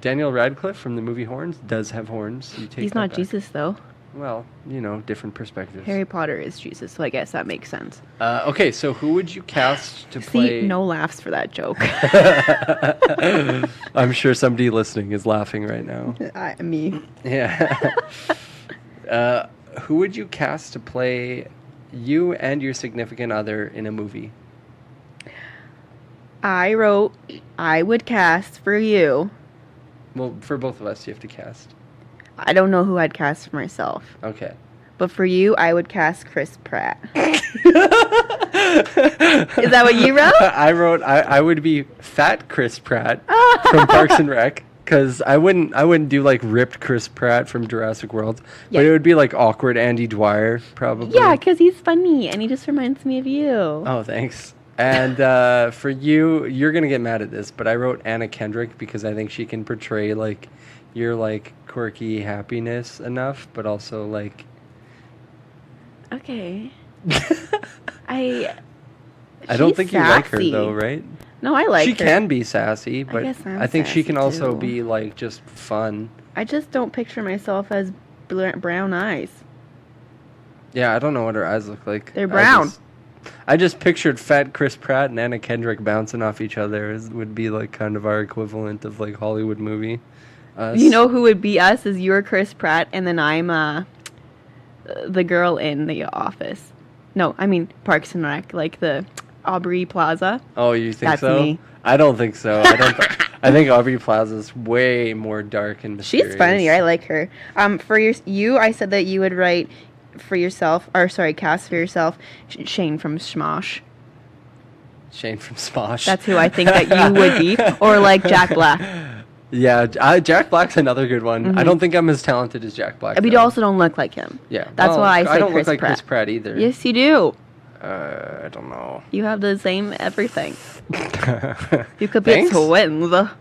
Daniel Radcliffe from the movie Horns does have horns. You take He's that not back. Jesus, though. Well, different perspectives. Harry Potter is Jesus, so I guess that makes sense. Okay, so who would you cast to play? See, no laughs for that joke. I'm sure somebody listening is laughing right now. Me. Yeah. Who would you cast to play you and your significant other in a movie? I wrote, I would cast for you. Well, for both of us, you have to cast. I don't know who I'd cast for myself. Okay. But for you, I would cast Chris Pratt. Is that what you wrote? I wrote I would be fat Chris Pratt from Parks and Rec. Because I wouldn't do like ripped Chris Pratt from Jurassic World, Yeah. but it would be like awkward Andy Dwyer probably. Yeah, because he's funny, and he just reminds me of you. Oh, thanks. And for you, you're gonna get mad at this, but I wrote Anna Kendrick because I think she can portray like your like quirky happiness enough, but also like. Okay. I don't She's think you like her sassy. though, right? No, I like she her. can be sassy, but guess I'm I think she can sassy, also too. be like just fun. I just don't picture myself as brown eyes. Yeah, I don't know what her eyes look like. They're brown. I just pictured fat Chris Pratt and Anna Kendrick bouncing off each other would be like kind of our equivalent of like Hollywood movie. You know who would be us is you're Chris Pratt, and then I'm the girl in The Office. No, I mean Parks and Rec, like the Aubrey Plaza. Oh, you think That's so? me. I don't think so. I think Aubrey Plaza's way more dark and mysterious. She's funny. I like her. For you, I said that you would write for yourself, or sorry, cast for yourself, Shane from Smosh. Shane from Smosh. That's who I think that you would be, or like Jack Black. Yeah, Jack Black's another good one. Mm-hmm. I don't think I'm as talented as Jack Black. But you also don't look like him. Yeah, that's why I said I don't Chris look like Pratt. Chris Pratt either. Yes, you do. I don't know. You have the same everything. You could be twins. I'm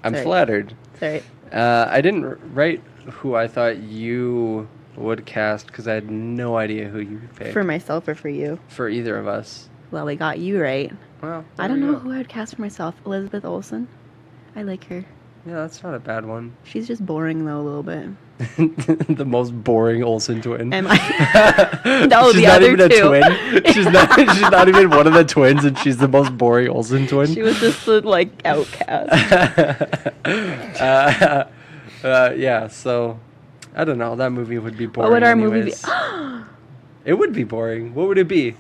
Sorry. flattered. Sorry. I didn't write who I thought you would cast because I had no idea who you would pick. For myself or for you? For either of us. Well, we got you right. Well, I don't know who I would cast for myself. Elizabeth Olsen. I like her. Yeah, that's not a bad one. She's just boring though a little bit. The most boring Olsen twin. Am I? No, she's the not other even two. A twin. She's not even one of the twins, and she's the most boring Olsen twin. She was just the like outcast. Yeah. So I don't know. That movie would be boring. What would our anyways. movie be? It would be boring. What would it be?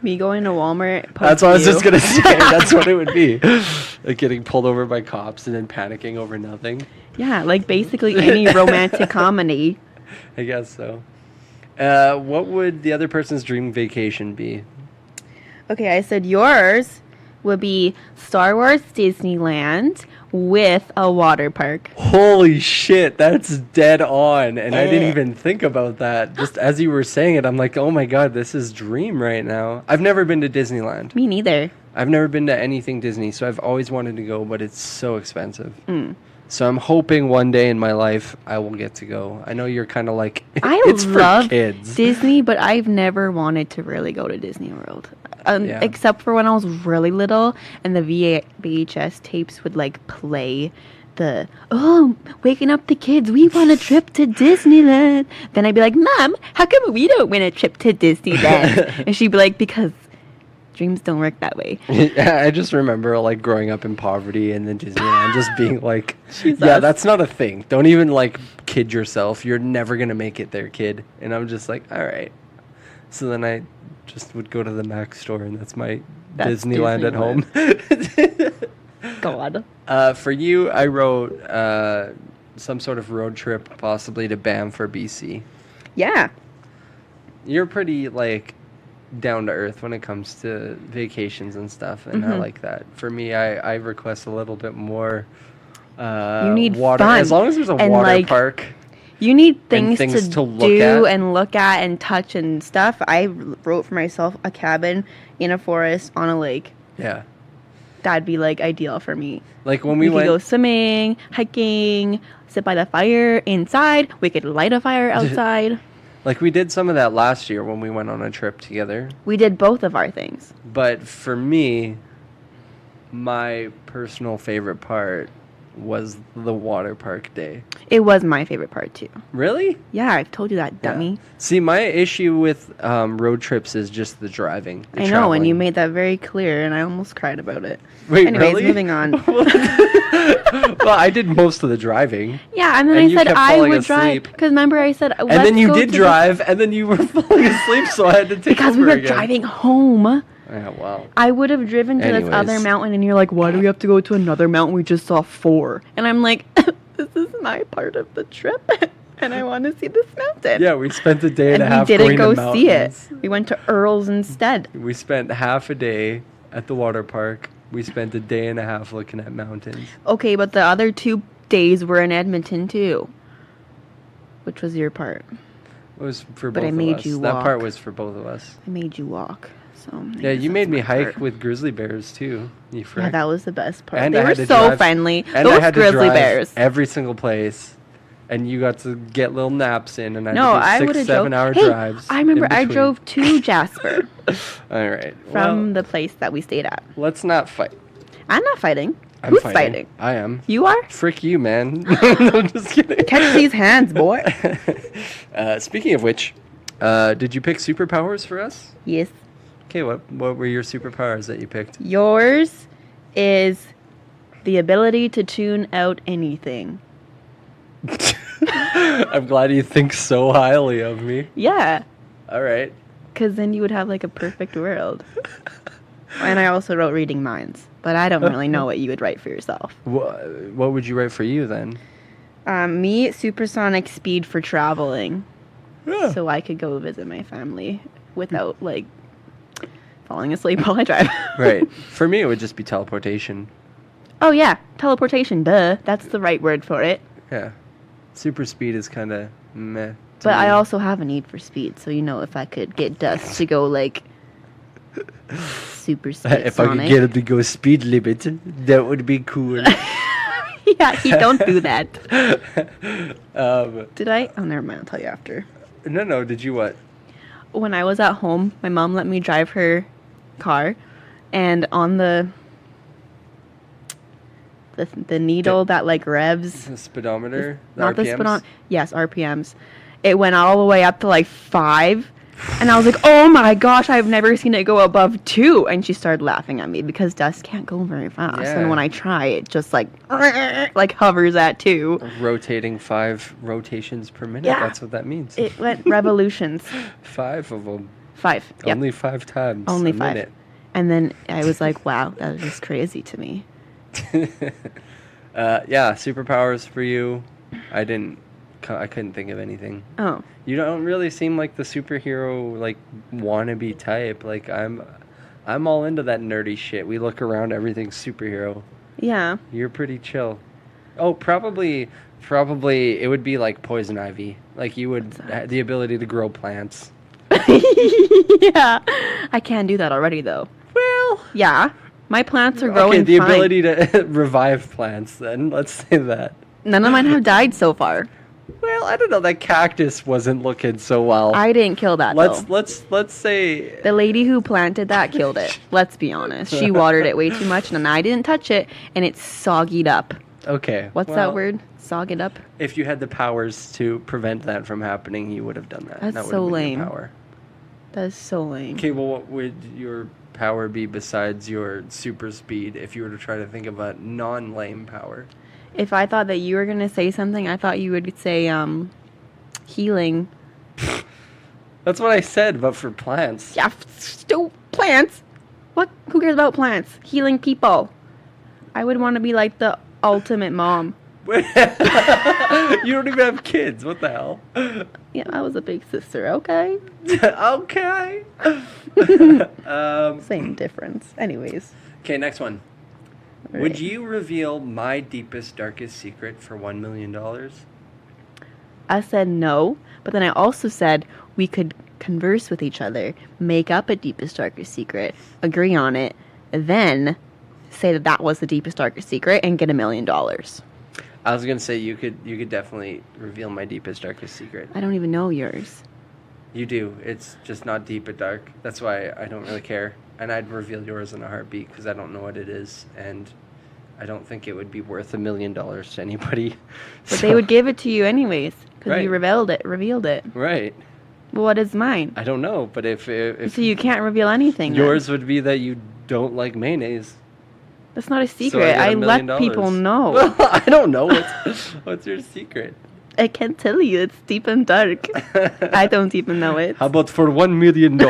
Me going to Walmart. That's what I was just gonna say. That's what it would be. Like getting pulled over by cops and then panicking over nothing. Yeah, like basically any romantic comedy. I guess so. What would the other person's dream vacation be? Okay, I said yours would be Star Wars Disneyland with a water park. Holy shit, that's dead on. And I didn't even think about that. Just as you were saying it, I'm like, oh my god, this is dream right now. I've never been to Disneyland. Me neither. I've never been to anything Disney, so I've always wanted to go, but it's so expensive. So I'm hoping one day in my life I will get to go. I know you're kind of like, it's love for kids. Disney, but I've never wanted to really go to Disney World. Yeah. Except for when I was really little and the VHS tapes would like play the, waking up the kids, we want a trip to Disneyland. Then I'd be like, Mom, how come we don't win a trip to Disneyland? And she'd be like, because dreams don't work that way. I just remember like growing up in poverty and then Disneyland just being like, Jesus. yeah, that's not a thing. Don't even like kid yourself. You're never going to make it there, kid. And I'm just like, all right. So then I just would go to the Mac store and that's my Disneyland at home. God. For you, I wrote some sort of road trip, possibly to Banff or BC. Yeah. You're pretty like down to earth when it comes to vacations and stuff, and I like that. For me, I request a little bit more You need water, fun. as long as there's a And, water like, park. You need things things to to look do at. and look at and touch and stuff. I wrote for myself a cabin in a forest on a lake. Yeah, That'd be like ideal for me. like when we could went. go swimming, hiking, sit by the fire inside. We could light a fire outside. Like we did some of that last year when we went on a trip together. We did both of our things. But for me, my personal favorite part was the water park day. It was my favorite part too. Really? Yeah, I've told you that, dummy. Yeah. See, my issue with road trips is just the driving. I know, and you made that very clear, and I almost cried about it. Wait, Anyways, really? moving on. Well, I did most of the driving. Yeah, and then And I you said kept I falling would drive. asleep. Because remember I said, And then you did drive, and then you were falling asleep, so I had to take Because over we were again. driving home. Yeah, wow. I would have driven to this other Anyways. mountain, and you're like, why do we have to go to another mountain? We just saw 4. And I'm like, this is my part of the trip, and I want to see this mountain. Yeah, we spent a day and a And half we didn't going go to see it. mountains. We went to Earl's instead. We spent half a day at the water park. We spent a day and a half looking at mountains. Okay, but the other 2 days were in Edmonton too. Which was your part? It was for But both I made of us. you That part walk. was for both of us. I made you walk. So I Yeah, guess you made that's me my hike part. with grizzly bears too. You Yeah, frick. that was the best part. And They I were had to so drive- friendly. And I Those had to grizzly drive bears. every single place, and you got to get little naps in, and I No, had I to would do have 6-7 drove. hour Hey, drives. I remember in I between. drove to Jasper All right. from Well, the place that we stayed at. let's not fight. I'm not fighting. I'm Who's fighting? I am. You are? Frick you, man. No, I'm just kidding. Catch these hands, boy. Speaking of which, did you pick superpowers for us? Yes. Okay, what were your superpowers that you picked? Yours is the ability to tune out anything. I'm glad you think so highly of me. Yeah, All right. because then you would have like a perfect world. And I also wrote reading minds. but I don't really know what you would write for yourself. What would you write for you then? Me, supersonic speed for traveling. Yeah. So I could go visit my family without, like, falling asleep while I drive. Right. For me, it would just be teleportation. Oh, yeah. Teleportation, duh. That's the right word for it. Yeah. Super speed is kind of meh. But I also have a need for speed, so, if I could get Dust to go, like, super speed If I could get him to go speed limit, that would be cool. Yeah, he don't do that. Did I? Oh, never mind. I'll tell you after. No. Did you what? When I was at home, my mom let me drive her car, and on the needle that like revs. The speedometer? Not RPMs? the speedometer. Yes, RPMs. It went all the way up to like 5. And I was like, oh my gosh, I've never seen it go above 2. And she started laughing at me because Dust can't go very fast. Yeah. And when I try, it just like hovers at 2. Rotating 5 rotations per minute. Yeah. That's what that means. It went revolutions. 5 of them. 5. Yep. Only 5 times. Only a 5. minute. And then I was like, wow, that was just crazy to me. Yeah, superpowers for you. I couldn't think of anything. Oh. You don't really seem like the superhero, like, wannabe type. Like, I'm all into that nerdy shit. We look around, everything's superhero. Yeah. You're pretty chill. Oh, probably it would be like poison ivy. Like, you would have the ability to grow plants. Yeah. I can't do that already, though. Well. Yeah. My plants are growing Okay, the fine. ability to revive plants, then. Let's say that. None of mine have died so far. Well, I don't know. That cactus wasn't looking so well. I didn't kill that, though. Let's say The lady who planted that killed it. Let's be honest. She watered it way too much, and I didn't touch it, and it's soggied up. okay. What's well, that word? Sog it up? If you had the powers to prevent that from happening, you would have done that. That's That would so have been your lame. power. That is so lame. Okay, well, what would your power be besides your super speed if you were to try to think of a non-lame power? If I thought that you were going to say something, I thought you would say, healing. That's what I said, but for plants. Yeah, still plants. What? Who cares about plants? Healing people. I would want to be like the ultimate mom. You don't even have kids. What the hell? Yeah, I was a big sister. Okay. Okay. Same difference. Anyways. Okay, next one. Right. Would you reveal my deepest, darkest secret for $1 million? I said no, but then I also said we could converse with each other, make up a deepest, darkest secret, agree on it, then say that was the deepest, darkest secret and get $1 million. I was gonna say you could definitely reveal my deepest, darkest secret. I don't even know yours. You do. It's just not deep but dark. That's why I don't really care. And I'd reveal yours in a heartbeat because I don't know what it is, and I don't think it would be worth $1 million to anybody. But they would give it to you anyways because you Right. revealed it. Right. Well, what is mine? I don't know, but if So you can't reveal anything. yours would be that you don't like mayonnaise. That's not a So secret. get I $1 let million. people know. Well, I don't know. What's your secret? I can't tell you. It's deep and dark. I don't even know it. How about for $1 million?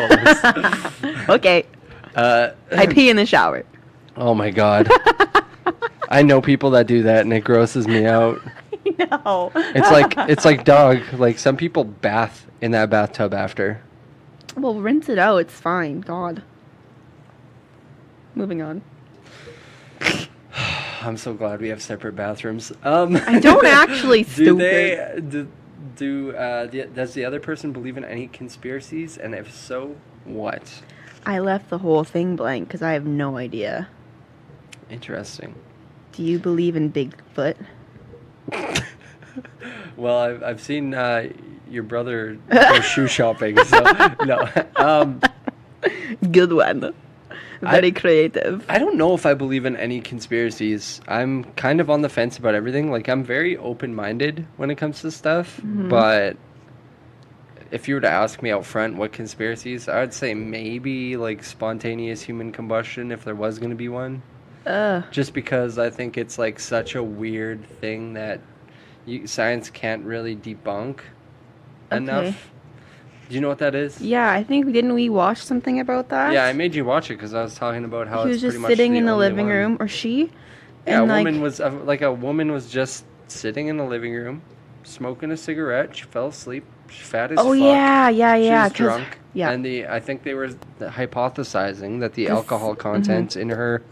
Okay. I pee in the shower. Oh my god. I know people that do that and it grosses me out. No. It's like dog. Like some people bath in that bathtub after. Well, rinse it out. It's fine. God. Moving on. I'm so glad we have separate bathrooms. I don't actually. Does the other person believe in any conspiracies? And if so, what? I left the whole thing blank because I have no idea. Interesting. Do you believe in Bigfoot? Well, I've seen your brother go shoe shopping, so no. Good one. Very creative. I don't know if I believe in any conspiracies. I'm kind of on the fence about everything. Like, I'm very open-minded when it comes to stuff, but if you were to ask me out front what conspiracies, I would say maybe, like, spontaneous human combustion if there was going to be one. Just because I think it's, like, such a weird thing that science can't really debunk enough. Do you know what that is? Yeah, I think didn't we watch something about that? Yeah, I made you watch it because I was talking about how he it's was pretty just much sitting in the only living one. room, or she. Yeah, and a woman was just sitting in the living room, smoking a cigarette. She fell asleep. She's fat as fuck. yeah. She was 'cause- drunk. Yeah. And I think they were hypothesizing that the alcohol content in her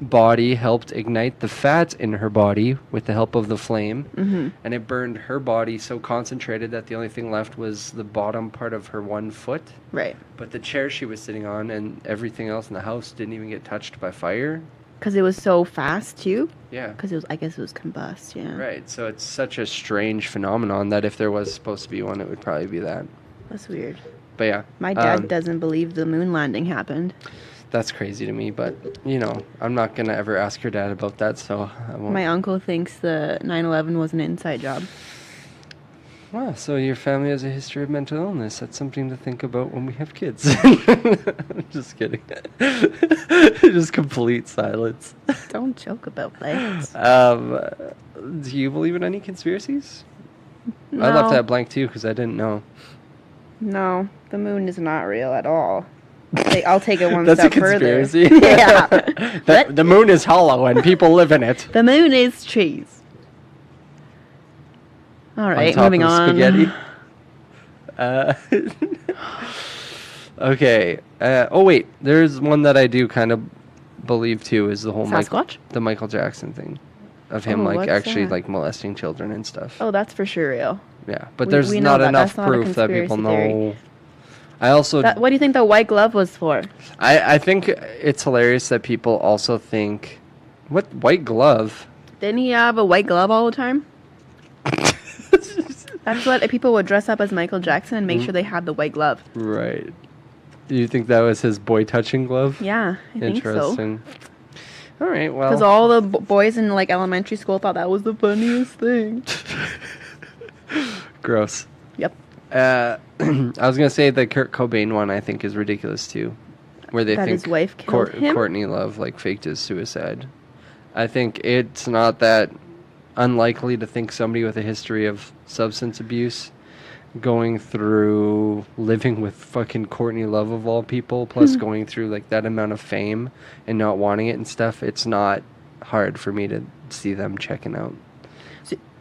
body helped ignite the fat in her body with the help of the flame, and it burned her body so concentrated that the only thing left was the bottom part of her one foot. Right. But the chair she was sitting on and everything else in the house didn't even get touched by fire. Because it was so fast too. Yeah. Because I guess it was combust. Yeah. Right. So it's such a strange phenomenon that if there was supposed to be one, it would probably be that. That's weird. But yeah. My dad doesn't believe the moon landing happened. That's crazy to me, but, I'm not going to ever ask your dad about that, so I won't. My uncle thinks the 9/11 was an inside job. Wow, so your family has a history of mental illness. That's something to think about when we have kids. Just kidding. Just complete silence. Don't joke about that. Do you believe in any conspiracies? No. I left that blank too because I didn't know. No, the moon is not real at all. I'll take it one That's step a conspiracy. further. Yeah. The moon is hollow and people live in it. The moon is trees. All right, top moving of on. spaghetti. Okay. Oh wait, there's one that I do kind of believe too is the whole Sasquatch? the Michael Jackson thing, of him Oh, what's actually that? molesting children and stuff. Oh, that's for sure real. Yeah, but we there's know not that. enough That's not a proof that people conspiracy know. theory. I also What do you think the white glove was for? I think it's hilarious that people also think, what, white glove? Didn't he have a white glove all the time? That's what people would dress up as Michael Jackson and make sure they had the white glove. Right. Do you think that was his boy touching glove? Yeah, I think so. Interesting. All right, well. Because all the boys in elementary school thought that was the funniest thing. Gross. Yep. I was gonna say the Kurt Cobain one I think is ridiculous too, where they That think his wife killed him? Courtney Love faked his suicide. I think it's not that unlikely to think somebody with a history of substance abuse going through living with fucking Courtney Love of all people, plus going through that amount of fame and not wanting it and stuff. It's not hard for me to see them checking out.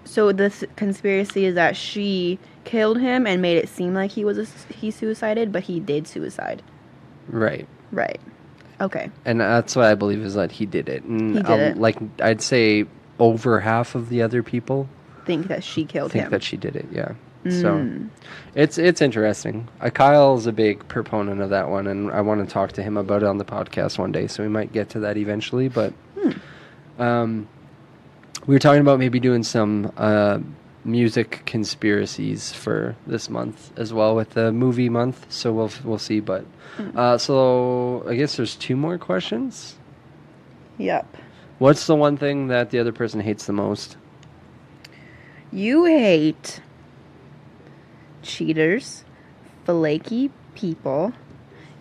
So this conspiracy is that she killed him and made it seem like he suicided, but he did suicide. Right. Right. Okay. And that's what I believe is that he did it. And He did it. I'd say over half of the other people Think that she killed think him. that she did it. Yeah. So it's interesting. Kyle's a big proponent of that one, and I want to talk to him about it on the podcast one day. So we might get to that eventually. But we were talking about maybe doing some music conspiracies for this month as well with the movie month. So we'll see. But so I guess there's 2 more questions. Yep. What's the one thing that the other person hates the most? You hate cheaters, flaky people,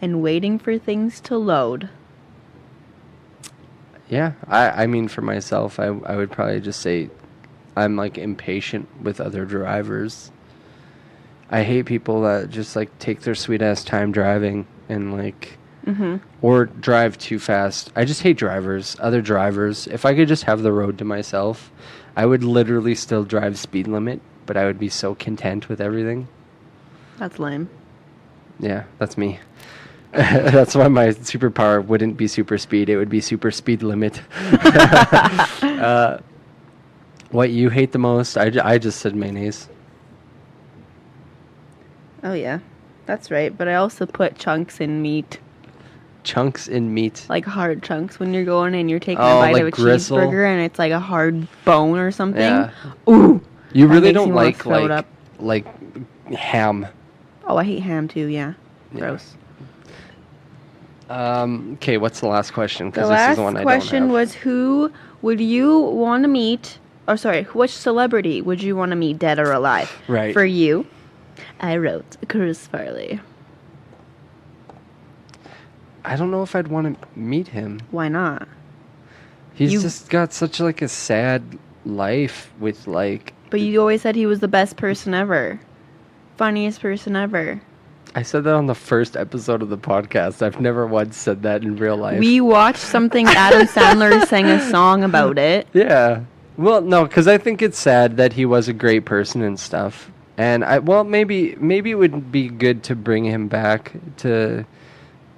and waiting for things to load. Yeah, I mean, for myself, I would probably just say I'm impatient with other drivers. I hate people that just take their sweet ass time driving and or drive too fast. I just hate other drivers. If I could just have the road to myself, I would literally still drive speed limit, but I would be so content with everything. That's lame. Yeah, that's me. That's why my superpower wouldn't be super speed. It would be super speed limit. What you hate the most? I just said mayonnaise. Oh, yeah. That's right. But I also put chunks in meat. Chunks in meat. Like hard chunks when you're going and you're taking Oh, a bite like of a gristle? cheeseburger and it's like a hard bone or something. Yeah. Ooh. You That really makes don't me wanna like throw it up. ham. Oh, I hate ham too, yeah. Gross. Okay, what's the last question? The Because this is last the one I don't question have. was who would you want to meet, or sorry, which celebrity would you want to meet, dead or alive? Right. For you, I wrote Chris Farley. I don't know if I'd want to meet him. Why not? He's You- just got such a sad life with But you always said he was the best person ever. Funniest person ever. I said that on the first episode of the podcast. I've never once said that in real life. We watched something Adam Sandler sang a song about it. Yeah. Well, no, because I think it's sad that he was a great person and stuff. And maybe it would be good to bring him back to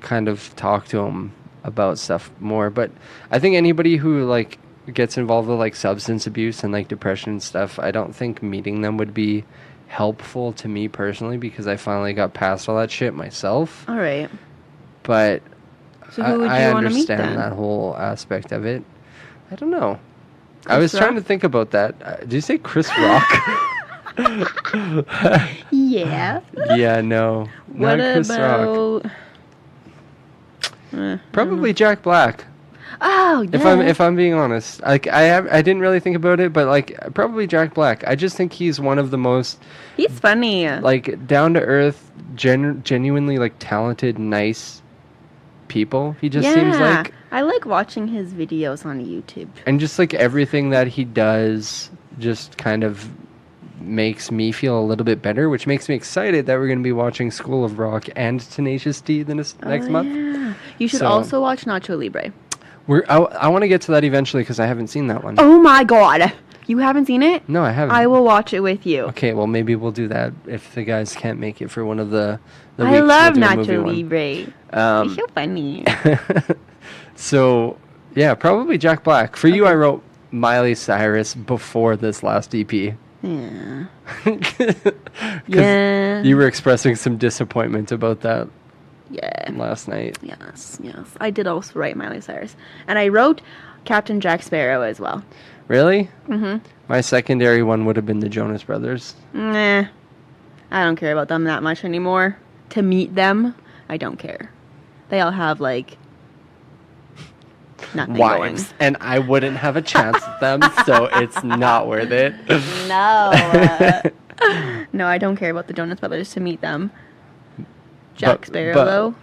kind of talk to him about stuff more. But I think anybody who like gets involved with like substance abuse and like depression and stuff, I don't think meeting them would be helpful to me personally, because I finally got past all that shit myself. All right. But so who would you I want to meet then? understand that whole aspect of it. I don't know. Chris I was Rock? trying to think about that. Did you say Chris Rock? Yeah. Yeah, no. What Not Chris Rock. about? Probably Jack Black. Oh, yeah. If I'm being honest, like I didn't really think about it, but like probably Jack Black. I just think he's one of the most He's funny. like down to earth, genuinely like talented, nice people. He just seems like, I like watching his videos on YouTube. and just like everything that he does, just kind of makes me feel a little bit better, which makes me excited that we're going to be watching School of Rock and Tenacious D next month. Yeah. You should So- also watch Nacho Libre. I want to get to that eventually because I haven't seen that one. Oh my god. You haven't seen it? No, I haven't. I will watch it with you. Okay, well maybe we'll do that if the guys can't make it for one of the I weeks. love We'll do a movie Nacho one. Libre. He's so funny. So yeah, probably Jack Black. For you, I wrote Miley Cyrus before this last EP. Yeah. 'Cause Yeah. you were expressing some disappointment about that Yeah. last night. Yes. I did also write Miley Cyrus. And I wrote Captain Jack Sparrow as well. Really? Mm-hmm. My secondary one would have been the Jonas Brothers. Nah. I don't care about them that much anymore. To meet them, I don't care. They all have, like, nothing Wives. And I wouldn't have a chance with them, so it's not worth it. going. No. No, I don't care about the Jonas Brothers to meet them. Jack Sparrow, though.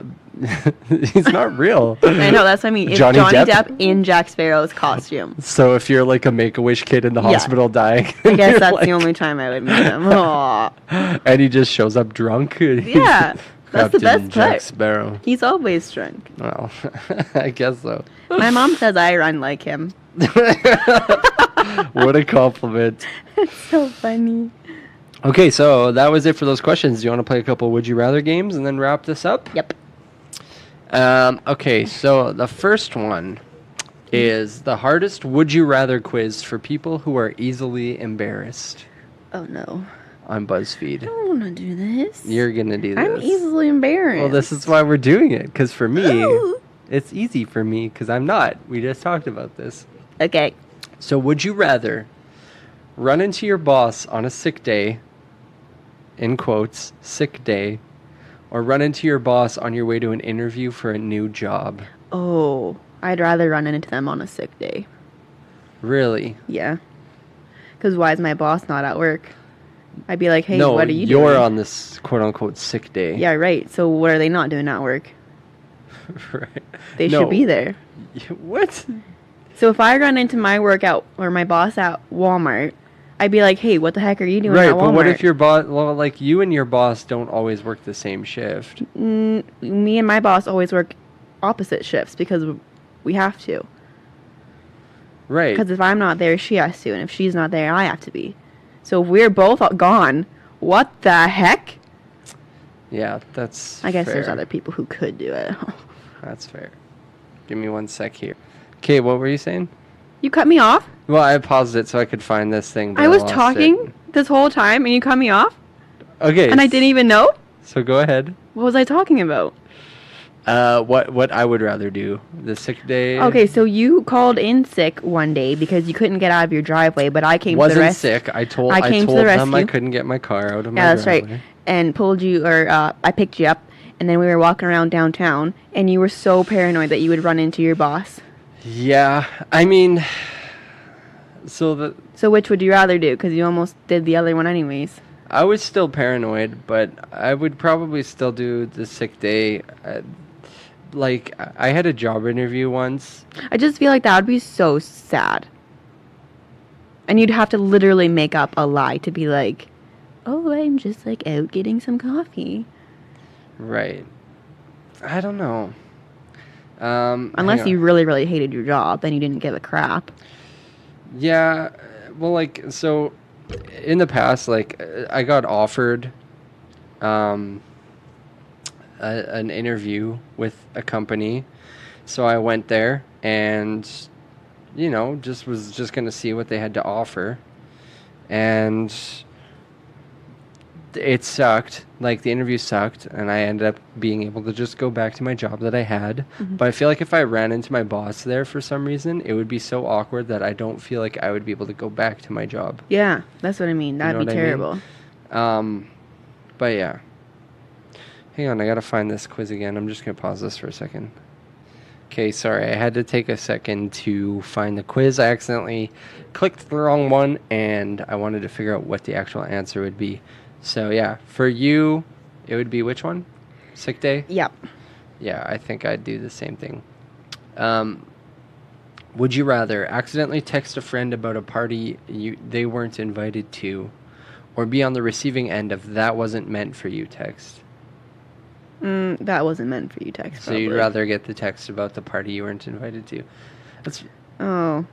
He's not real. I know, that's what I mean. It's Johnny Johnny Depp? Depp in Jack Sparrow's costume. So if you're like a Make-A-Wish kid in the Yeah. hospital dying, I guess you're that's like- the only time I would meet him. Aw. and he just shows up drunk. Yeah, that's the Captain best Jack part. Sparrow. He's always drunk. Well, I guess so. My mom says I run like him. What a compliment. It's so funny. Okay, so that was it for those questions. Do you want to play a couple Would You Rather games and then wrap this up? Yep. Okay, so the first one is the hardest Would You Rather quiz for people who are easily embarrassed Oh no. on BuzzFeed. I don't want to do this. You're going to do this. I'm easily embarrassed. Well, this is why we're doing it, because for me, Ooh. it's easy for me, because I'm not. We just talked about this. Okay. So would you rather run into your boss on a sick day, in quotes, sick day, or run into your boss on your way to an interview for a new job? Oh, I'd rather run into them on a sick day. Really? Yeah. Because why is my boss not at work? I'd be like, hey, no, what are you you're doing? on this quote-unquote sick day. Yeah, right. So what are they not doing at work? Right. They No. should be there. What? So if I run into my workout or my boss at Walmart, I'd be like, hey, what the heck are you doing Right, at Walmart? but what if your boss, well, like you and your boss don't always work the same shift? Me and my boss always work opposite shifts because we have to. Right. Because if I'm not there, she has to. And if she's not there, I have to be. So if we're both gone, what the heck? Yeah, that's I guess fair. there's other people who could do it. That's fair. Give me 1 sec here. Okay, what were you saying? You cut me off? Well, I paused it so I could find this thing. But I was lost talking it. this whole time and you cut me off? Okay. And I didn't even know? So go ahead. What was I talking about? What I would rather do, the sick day. Okay, so you called in sick one day because you couldn't get out of your driveway, but I came to the Wasn't rescue. sick. I told I came to them the I rescue. couldn't get my car out of my Yeah, that's driveway. right. And pulled you, or I picked you up, and then we were walking around downtown, and you were so paranoid that you would run into your boss. Yeah, I mean, so which would you rather do? Because you almost did the other one anyways. I was still paranoid, but I would probably still do the sick day. Like, I had a job interview once. I just feel like that would be so sad. And you'd have to literally make up a lie to be like, oh, I'm just like out getting some coffee. Right. I don't know. Unless you really, really hated your job, then you didn't give a crap. Yeah. Well, like, so in the past, like, I got offered an interview with a company. So I went there and, you know, was just going to see what they had to offer. And it sucked. Like, the interview sucked, and I ended up being able to just go back to my job that I had. Mm-hmm. But I feel like if I ran into my boss there for some reason, it would be so awkward that I don't feel like I would be able to go back to my job. Yeah, that's what I mean. That'd be terrible. I mean? But yeah. Hang on, I gotta find this quiz again. I'm just gonna pause this for a second. Okay, sorry, I had to take a second to find the quiz. I accidentally clicked the wrong one, and I wanted to figure out what the actual answer would be. So, yeah, for you, it would be which one? Sick day? Yep. Yeah, I think I'd do the same thing. Would you rather accidentally text a friend about a party they weren't invited to, or be on the receiving end of "that wasn't meant for you" text? That wasn't meant for you text, So you'd rather get the text about the party you weren't invited to. Oh.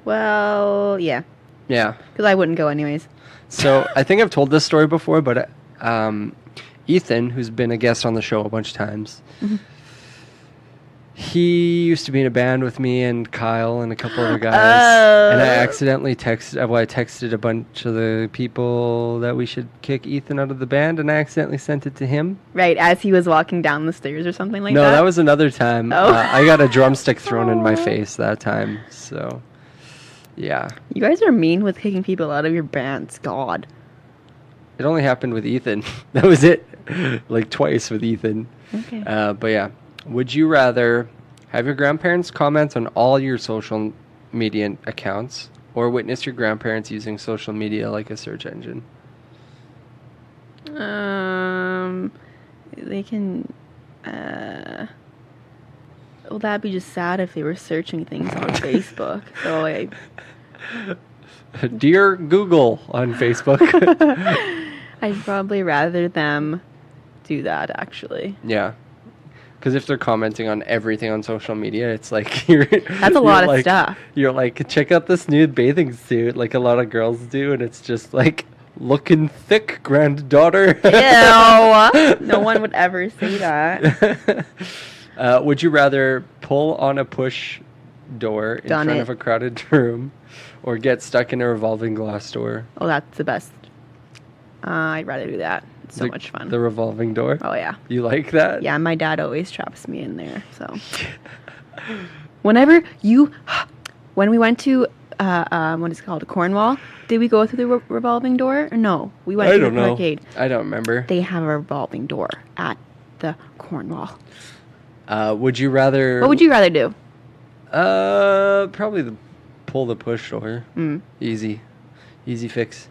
Well, yeah. Yeah. Because I wouldn't go anyways. So I think I've told this story before, but Ethan, who's been a guest on the show a bunch of times, mm-hmm. He used to be in a band with me and Kyle and a couple other guys. And I accidentally texted a bunch of the people that we should kick Ethan out of the band, and I accidentally sent it to him. Right, as he was walking down the stairs or something like that? No, that was another time. Oh. I got a drumstick thrown in my face that time, so... Yeah. You guys are mean with kicking people out of your bands. God. It only happened with Ethan. That was it. Like twice with Ethan. Okay. But yeah. Would you rather have your grandparents comment on all your social media accounts, or witness your grandparents using social media like a search engine? They can... Well, that'd be just sad if they were searching things on Facebook. So Dear Google on Facebook. I'd probably rather them do that, actually. Yeah. Because if they're commenting on everything on social media, it's like that's a lot of stuff. You're like, check out this new bathing suit, like a lot of girls do, and it's just like, looking thick, granddaughter. Ew. No one would ever say that. Would you rather pull on a push door in front of a crowded room, or get stuck in a revolving glass door? Oh, that's the best. I'd rather do that. It's so much fun. The revolving door? Oh, yeah. You like that? Yeah, my dad always traps me in there, so. When we went to, what is it called, Cornwall, did we go through the revolving door? Or no, we went to the arcade. I don't remember. They have a revolving door at the Cornwall. Would you rather... What would you rather do? Probably pull the push door. Easy fix.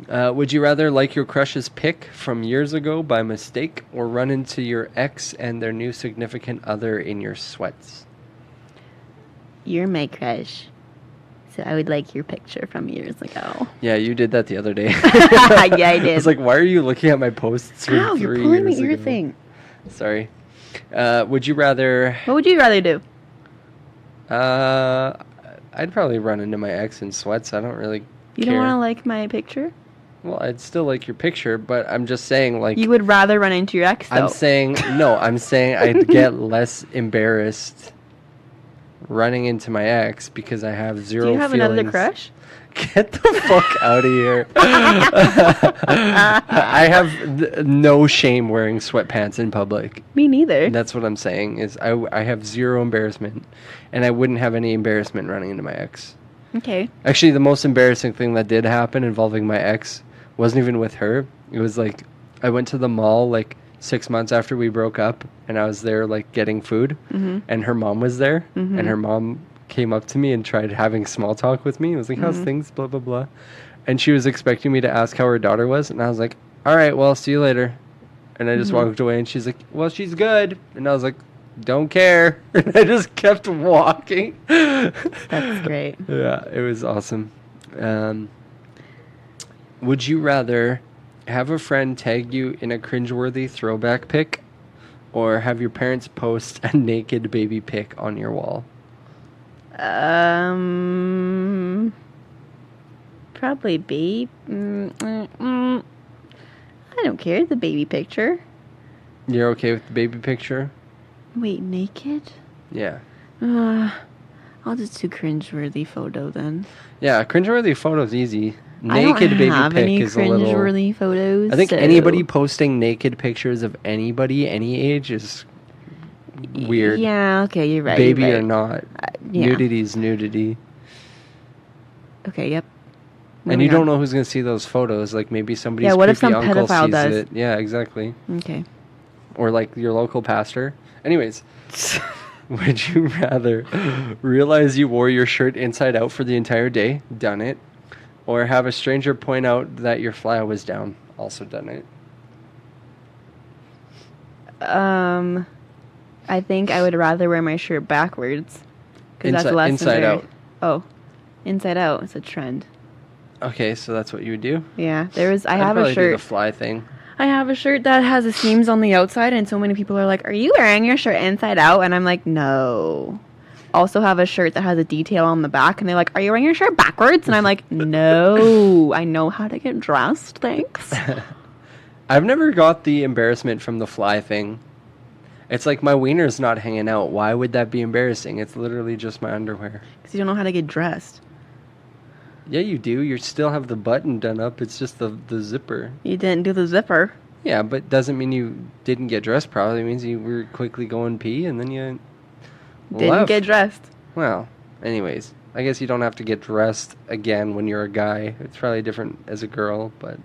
Would you rather like your crush's pic from years ago by mistake, or run into your ex and their new significant other in your sweats? You're my crush, so I would like your picture from years ago. Yeah, you did that the other day. Yeah, I did. I was like, why are you looking at my posts from 3 years ago? You're pulling my ear thing. Sorry. Would you rather... What would you rather do? I'd probably run into my ex in sweats. I don't really care. You don't want to like my picture? Well, I'd still like your picture, but I'm just saying, like... You would rather run into your ex, though. I'm saying I'd get less embarrassed running into my ex because I have zero feelings. Do you have another crush? Get the fuck out of here. I have no shame wearing sweatpants in public. Me neither. That's what I'm saying, is I have zero embarrassment, and I wouldn't have any embarrassment running into my ex. Okay. Actually, the most embarrassing thing that did happen involving my ex wasn't even with her. It was like, I went to the mall like 6 months after we broke up, and I was there like getting food, and her mom was there, and her mom came up to me and tried having small talk with me. It was like, how's things, blah, blah, blah. And she was expecting me to ask how her daughter was, and I was like, all right, well, see you later. And I just walked away, and she's like, well, she's good. And I was like, don't care. And I just kept walking. That's great. Yeah, it was awesome. Would you rather Have a friend tag you in a cringeworthy throwback pic, or have your parents post a naked baby pic on your wall? Probably I don't care, the baby picture. You're okay with the baby picture? Wait, naked? Yeah. I'll just do cringeworthy photo then. Yeah, cringeworthy photo's easy. I Naked don't baby have pic any is a little. cringeworthy photos. I think so- anybody posting naked pictures of anybody, any age, is weird. Yeah, okay, you're right. Baby you're or right. not, Yeah. nudity's nudity. Okay, yep. And you don't know who's gonna see those photos. Like maybe somebody's what if creepy some uncle pedophile sees does? it. Yeah, exactly. Okay. Or like your local pastor. Anyways, would you rather realize you wore your shirt inside out for the entire day? Done it. Or have a stranger point out that your fly was down? Also done it. I think I would rather wear my shirt backwards. Because that's less inside out. Oh, inside out. It's a trend. Okay, so that's what you would do? Yeah, I I'd have a probably do shirt. the fly thing. I have a shirt that has the seams on the outside, and so many people are like, "Are you wearing your shirt inside out?" And I'm like, "No." Also have a shirt that has a detail on the back, and they're like, "Are you wearing your shirt backwards?" And I'm like, "No, I know how to get dressed. Thanks." I've never got the embarrassment from the fly thing. It's like my wiener's not hanging out. Why would that be embarrassing? It's literally just my underwear. Because you don't know how to get dressed. Yeah, you do. You still have the button done up. It's just the zipper. You didn't do the zipper. Yeah, but doesn't mean you didn't get dressed properly. It means you were quickly going pee and then you Didn't left. get dressed. Well, anyways, I guess you don't have to get dressed again when you're a guy. It's probably different as a girl, but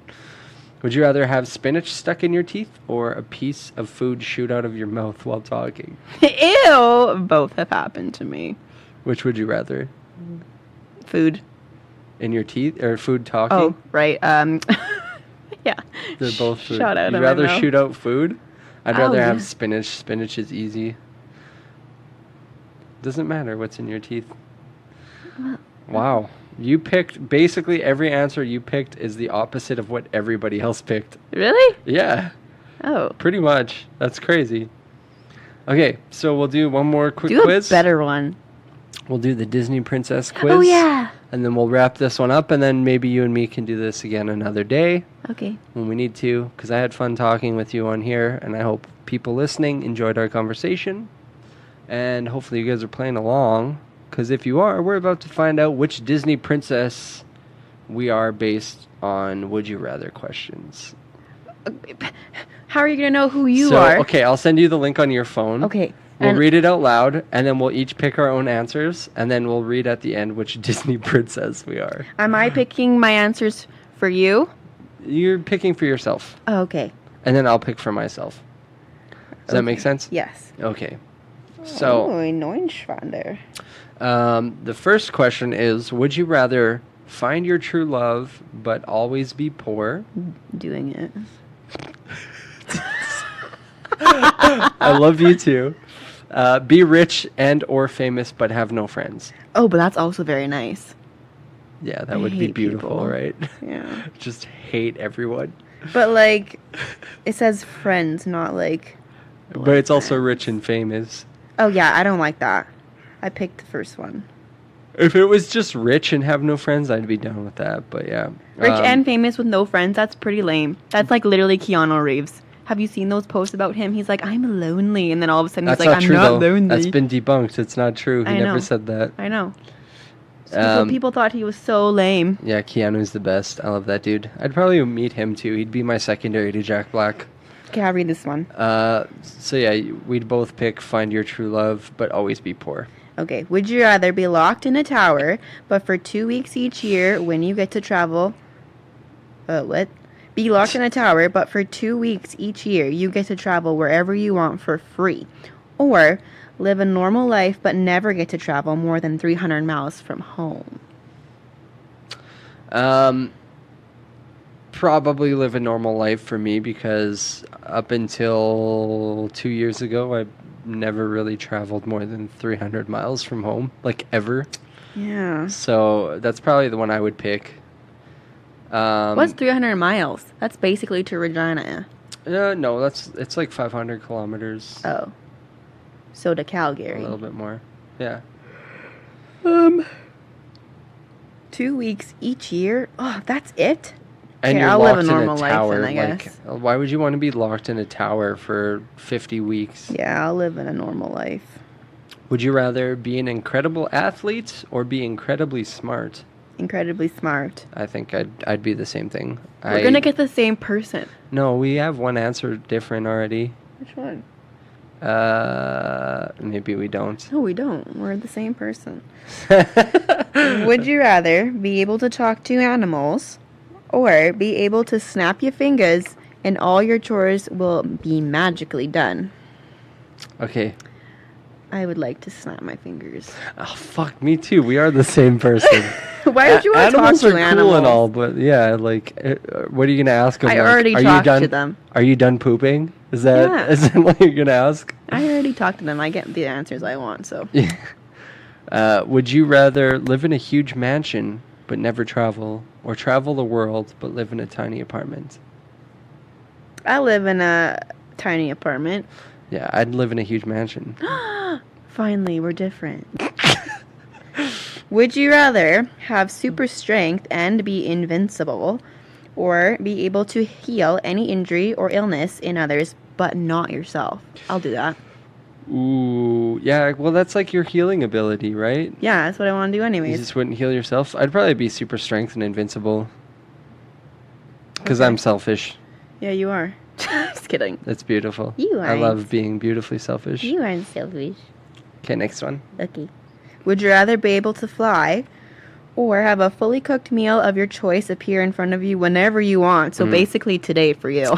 would you rather have spinach stuck in your teeth or a piece of food shoot out of your mouth while talking? Ew! Both have happened to me. Which would you rather? Food. In your teeth or food talking? Oh, right. Yeah. They're both food. Shot out You'd of my rather mouth. shoot out food? I'd Oh, rather yeah. have spinach. Spinach is easy. Doesn't matter what's in your teeth. Wow. You picked, basically every answer you picked is the opposite of what everybody else picked. Really? Yeah, Oh. pretty much. That's crazy. Okay, so we'll do one more quick Do quiz. a better one. We'll do the Disney Princess quiz. Oh, yeah. And then we'll wrap this one up, and then maybe you and me can do this again another day Okay. when we need to, because I had fun talking with you on here, and I hope people listening enjoyed our conversation. And hopefully you guys are playing along, because if you are, we're about to find out which Disney princess we are based on Would You Rather questions. How are you going to know who you So, are? okay, I'll send you the link on your phone. Okay. We'll And- read it out loud, and then we'll each pick our own answers, and then we'll read at the end which Disney princess we are. Am I picking my answers for you? You're picking for yourself, Oh, okay. and then I'll pick for myself. Does that make sense? Yes. Okay. So, Neunschwander. the first question is, would you rather find your true love but always be poor? Doing it. I love you too. Be rich and or famous but have no friends. Oh, but that's also very nice. Yeah, that I would be hate beautiful, people. right? Yeah. Just hate everyone. But, like, it says friends, not like... But it's also rich and famous. Oh, yeah, I don't like that. I picked the first one. If it was just rich and have no friends, I'd be down with that. But yeah. Rich and famous with no friends, that's pretty lame. That's like literally Keanu Reeves. Have you seen those posts about him? He's like, I'm lonely. And then all of a sudden That's he's like, not I'm true, not though. lonely. That's been debunked. It's not true. He I never know. said that. I know. So people thought he was so lame. Yeah, Keanu's the best. I love that dude. I'd probably meet him too. He'd be my secondary to Jack Black. Okay, I'll read this one. So yeah, we'd both pick find your true love, but always be poor. Okay, would you rather be locked in a tower, but for 2 weeks each year when you get to travel... what? Be locked in a tower, but for 2 weeks each year you get to travel wherever you want for free. Or live a normal life, but never get to travel more than 300 miles from home. Probably live a normal life for me because up until 2 years ago, I never really traveled more than 300 miles from home, like ever. Yeah. So that's probably the one I would pick. What's 300 miles? That's basically to Regina. No, it's like 500 kilometers. Oh. So to A Calgary. little bit more. Yeah. 2 weeks each year? Oh, that's it? And Okay, you're I'll live locked a normal in a life tower. then, I guess. Why would you want to be locked in a tower for 50 weeks? Yeah, I'll live in a normal life. Would you rather be an incredible athlete or be incredibly smart? Incredibly smart. I think I'd be the same thing. We're going to get the same person. No, we have one answer different already. Which one? Maybe we don't. No, we don't. We're the same person. Would you rather be able to talk to animals or be able to snap your fingers and all your chores will be magically done? Okay. I would like to snap my fingers. Oh, fuck, me too. We are the same person. Why would you want to talk Animals to are animals? cool and all, but yeah, like, what are you gonna ask them? I like, already are you talked done, to them. Are you done pooping? Is that Yeah. what you're gonna ask? I already talked to them. I get the answers I want, so. Would you rather live in a huge mansion but never travel, or travel the world but live in a tiny apartment? I live in a tiny apartment. Yeah, I'd live in a huge mansion. Finally, we're different. Would you rather have super strength and be invincible, or be able to heal any injury or illness in others but not yourself? I'll do that. Ooh, yeah, well, that's like your healing ability, right? Yeah, that's what I want to do You anyways. just wouldn't heal yourself? I'd probably be super strength and invincible. Because Okay. I'm selfish. Yeah, you are. Just kidding. That's beautiful. You I aren't. love being beautifully selfish. You aren't selfish. Okay, next one. Okay. Would you rather be able to fly or have a fully cooked meal of your choice appear in front of you whenever you want? So basically today for you.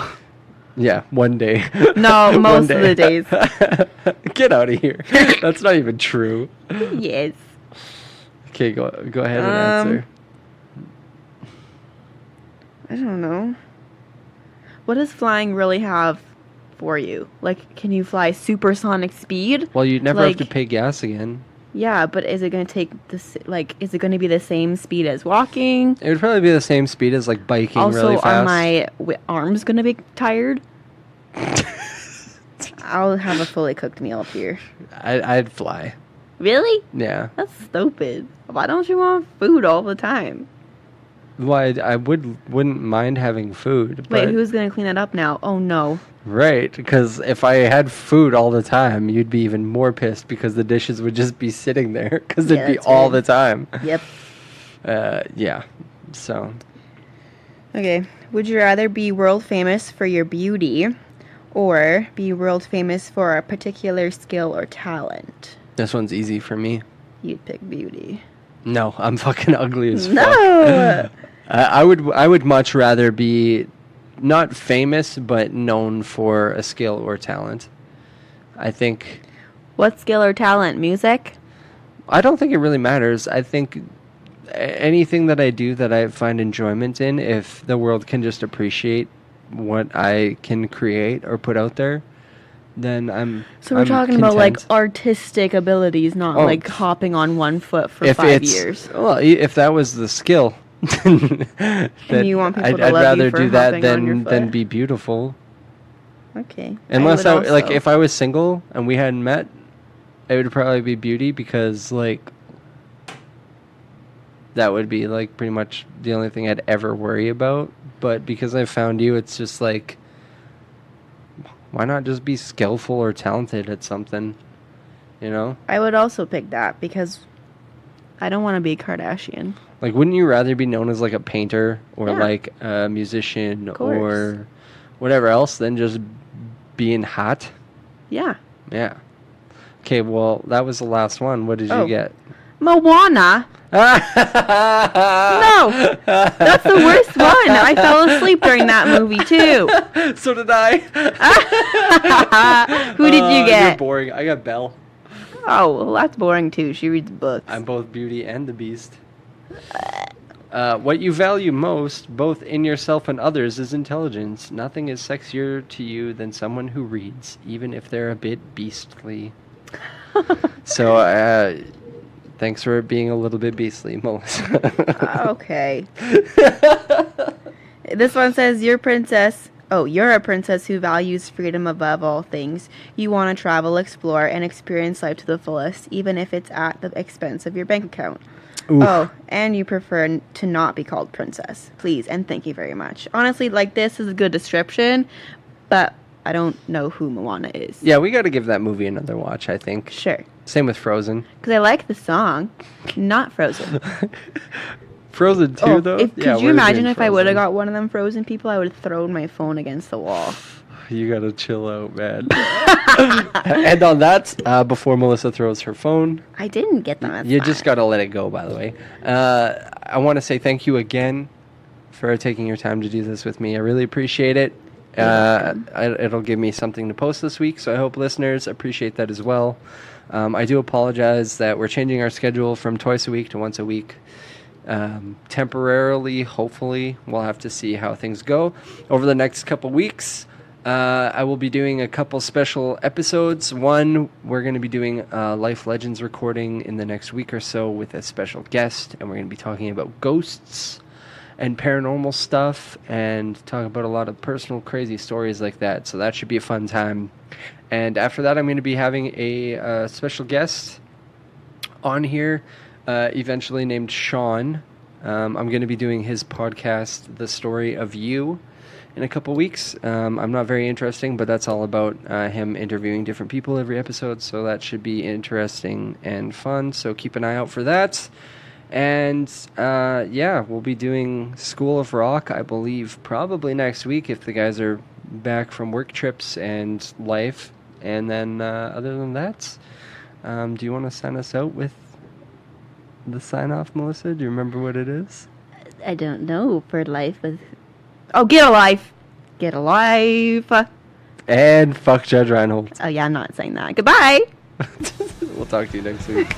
Yeah, one day. No, One most of the day. days. Get out of here. That's not even true. Yes. Okay, go ahead and answer. I don't know. What does flying really have for you? Like, can you fly supersonic speed? Well, you'd never have to like- pay gas again. Yeah, but is it going to take this? Like, is it going to be the same speed as walking? It would probably be the same speed as like biking Also, really fast. are my arms going to be tired? I'll have a fully cooked meal up here. I'd fly. Really? Yeah. That's stupid. Why don't you want food all the time? Well, I wouldn't mind having food. Wait, but who's going to clean it up now? Oh, no. Right, because if I had food all the time, you'd be even more pissed because the dishes would just be sitting there because Yeah, it'd be that's all weird. the time. Yep. Yeah. So, Okay. Would you rather be world famous for your beauty or be world famous for a particular skill or talent? this one's easy for me. You'd pick beauty. No, I'm fucking ugly as fuck. No! I would much rather be not famous but known for a skill or talent. I think What skill or talent? Music? I don't think it really matters. I think anything that I do that I find enjoyment in, if the world can just appreciate what I can create or put out there, then So we're I'm talking about like content. artistic abilities, not Oh. like hopping on one foot for If 5 it's- years. Well, if that was the skill, then you want people I'd to love you rather for do that hopping on your than foot? be beautiful. Okay. Unless would like also. if I was single and we hadn't met, it would probably be beauty because like that would be like pretty much the only thing I'd ever worry about. But because I found you, it's just like, why not just be skillful or talented at something, you know? I would also pick that because I don't want to be a Kardashian. Like, wouldn't you rather be known as like a painter or Yeah. like a musician course. or whatever else than just being hot? Yeah. Yeah. Okay, well, that was the last one. What did Oh. you get? Moana? No! That's the worst one. I fell asleep during that movie too. So did I. Who did you You're get? boring. I got Belle. Oh, well, that's boring too. She reads books. I'm both Beauty and the Beast. What you value most, both in yourself and others, is intelligence. Nothing is sexier to you than someone who reads, even if they're a bit beastly. So, thanks for being a little bit beastly, Melissa. Okay. This one says, you're a princess who values freedom above all things. You want to travel, explore, and experience life to the fullest, even if it's at the expense of your bank account. Oof. Oh, and you prefer to not be called princess. Please, and thank you very much. Honestly, like, this is a good description, but I don't know who Moana is. Yeah, we got to give that movie another watch, I think. Sure. Same with Frozen. Because I like the song, not Frozen. Frozen 2, though? Could you imagine if I would have got one of them Frozen people? I would have thrown my phone against the wall. You got to chill out, man. And on that, before Melissa throws her phone. I didn't get them. You just got to let it go, by the way. I want to say thank you again for taking your time to do this with me. I really appreciate it. It'll give me something to post this week, so I hope listeners appreciate that as well. I do apologize that we're changing our schedule from twice a week to once a week. Temporarily, hopefully. We'll have to see how things go. Over the next couple weeks, I will be doing a couple special episodes. One, we're going to be doing a Life Legends recording in the next week or so with a special guest, and we're going to be talking about ghosts and paranormal stuff and talk about a lot of personal crazy stories like that. So that should be a fun time. And after that, I'm going to be having a special guest on here, eventually named Sean. I'm going to be doing his podcast, The Story of You, in a couple weeks. I'm not very interesting, but that's all about him interviewing different people every episode, so that should be interesting and fun, so keep an eye out for that. And we'll be doing School of Rock, I believe, probably next week if the guys are back from work trips and life. And then other than that, do you want to sign us out with the sign-off, Melissa? Do you remember what it is? I don't know. For life with... Oh, get a life! Get a life! And fuck Judge Reinhold. Oh, yeah, I'm not saying that. Goodbye! We'll talk to you next week.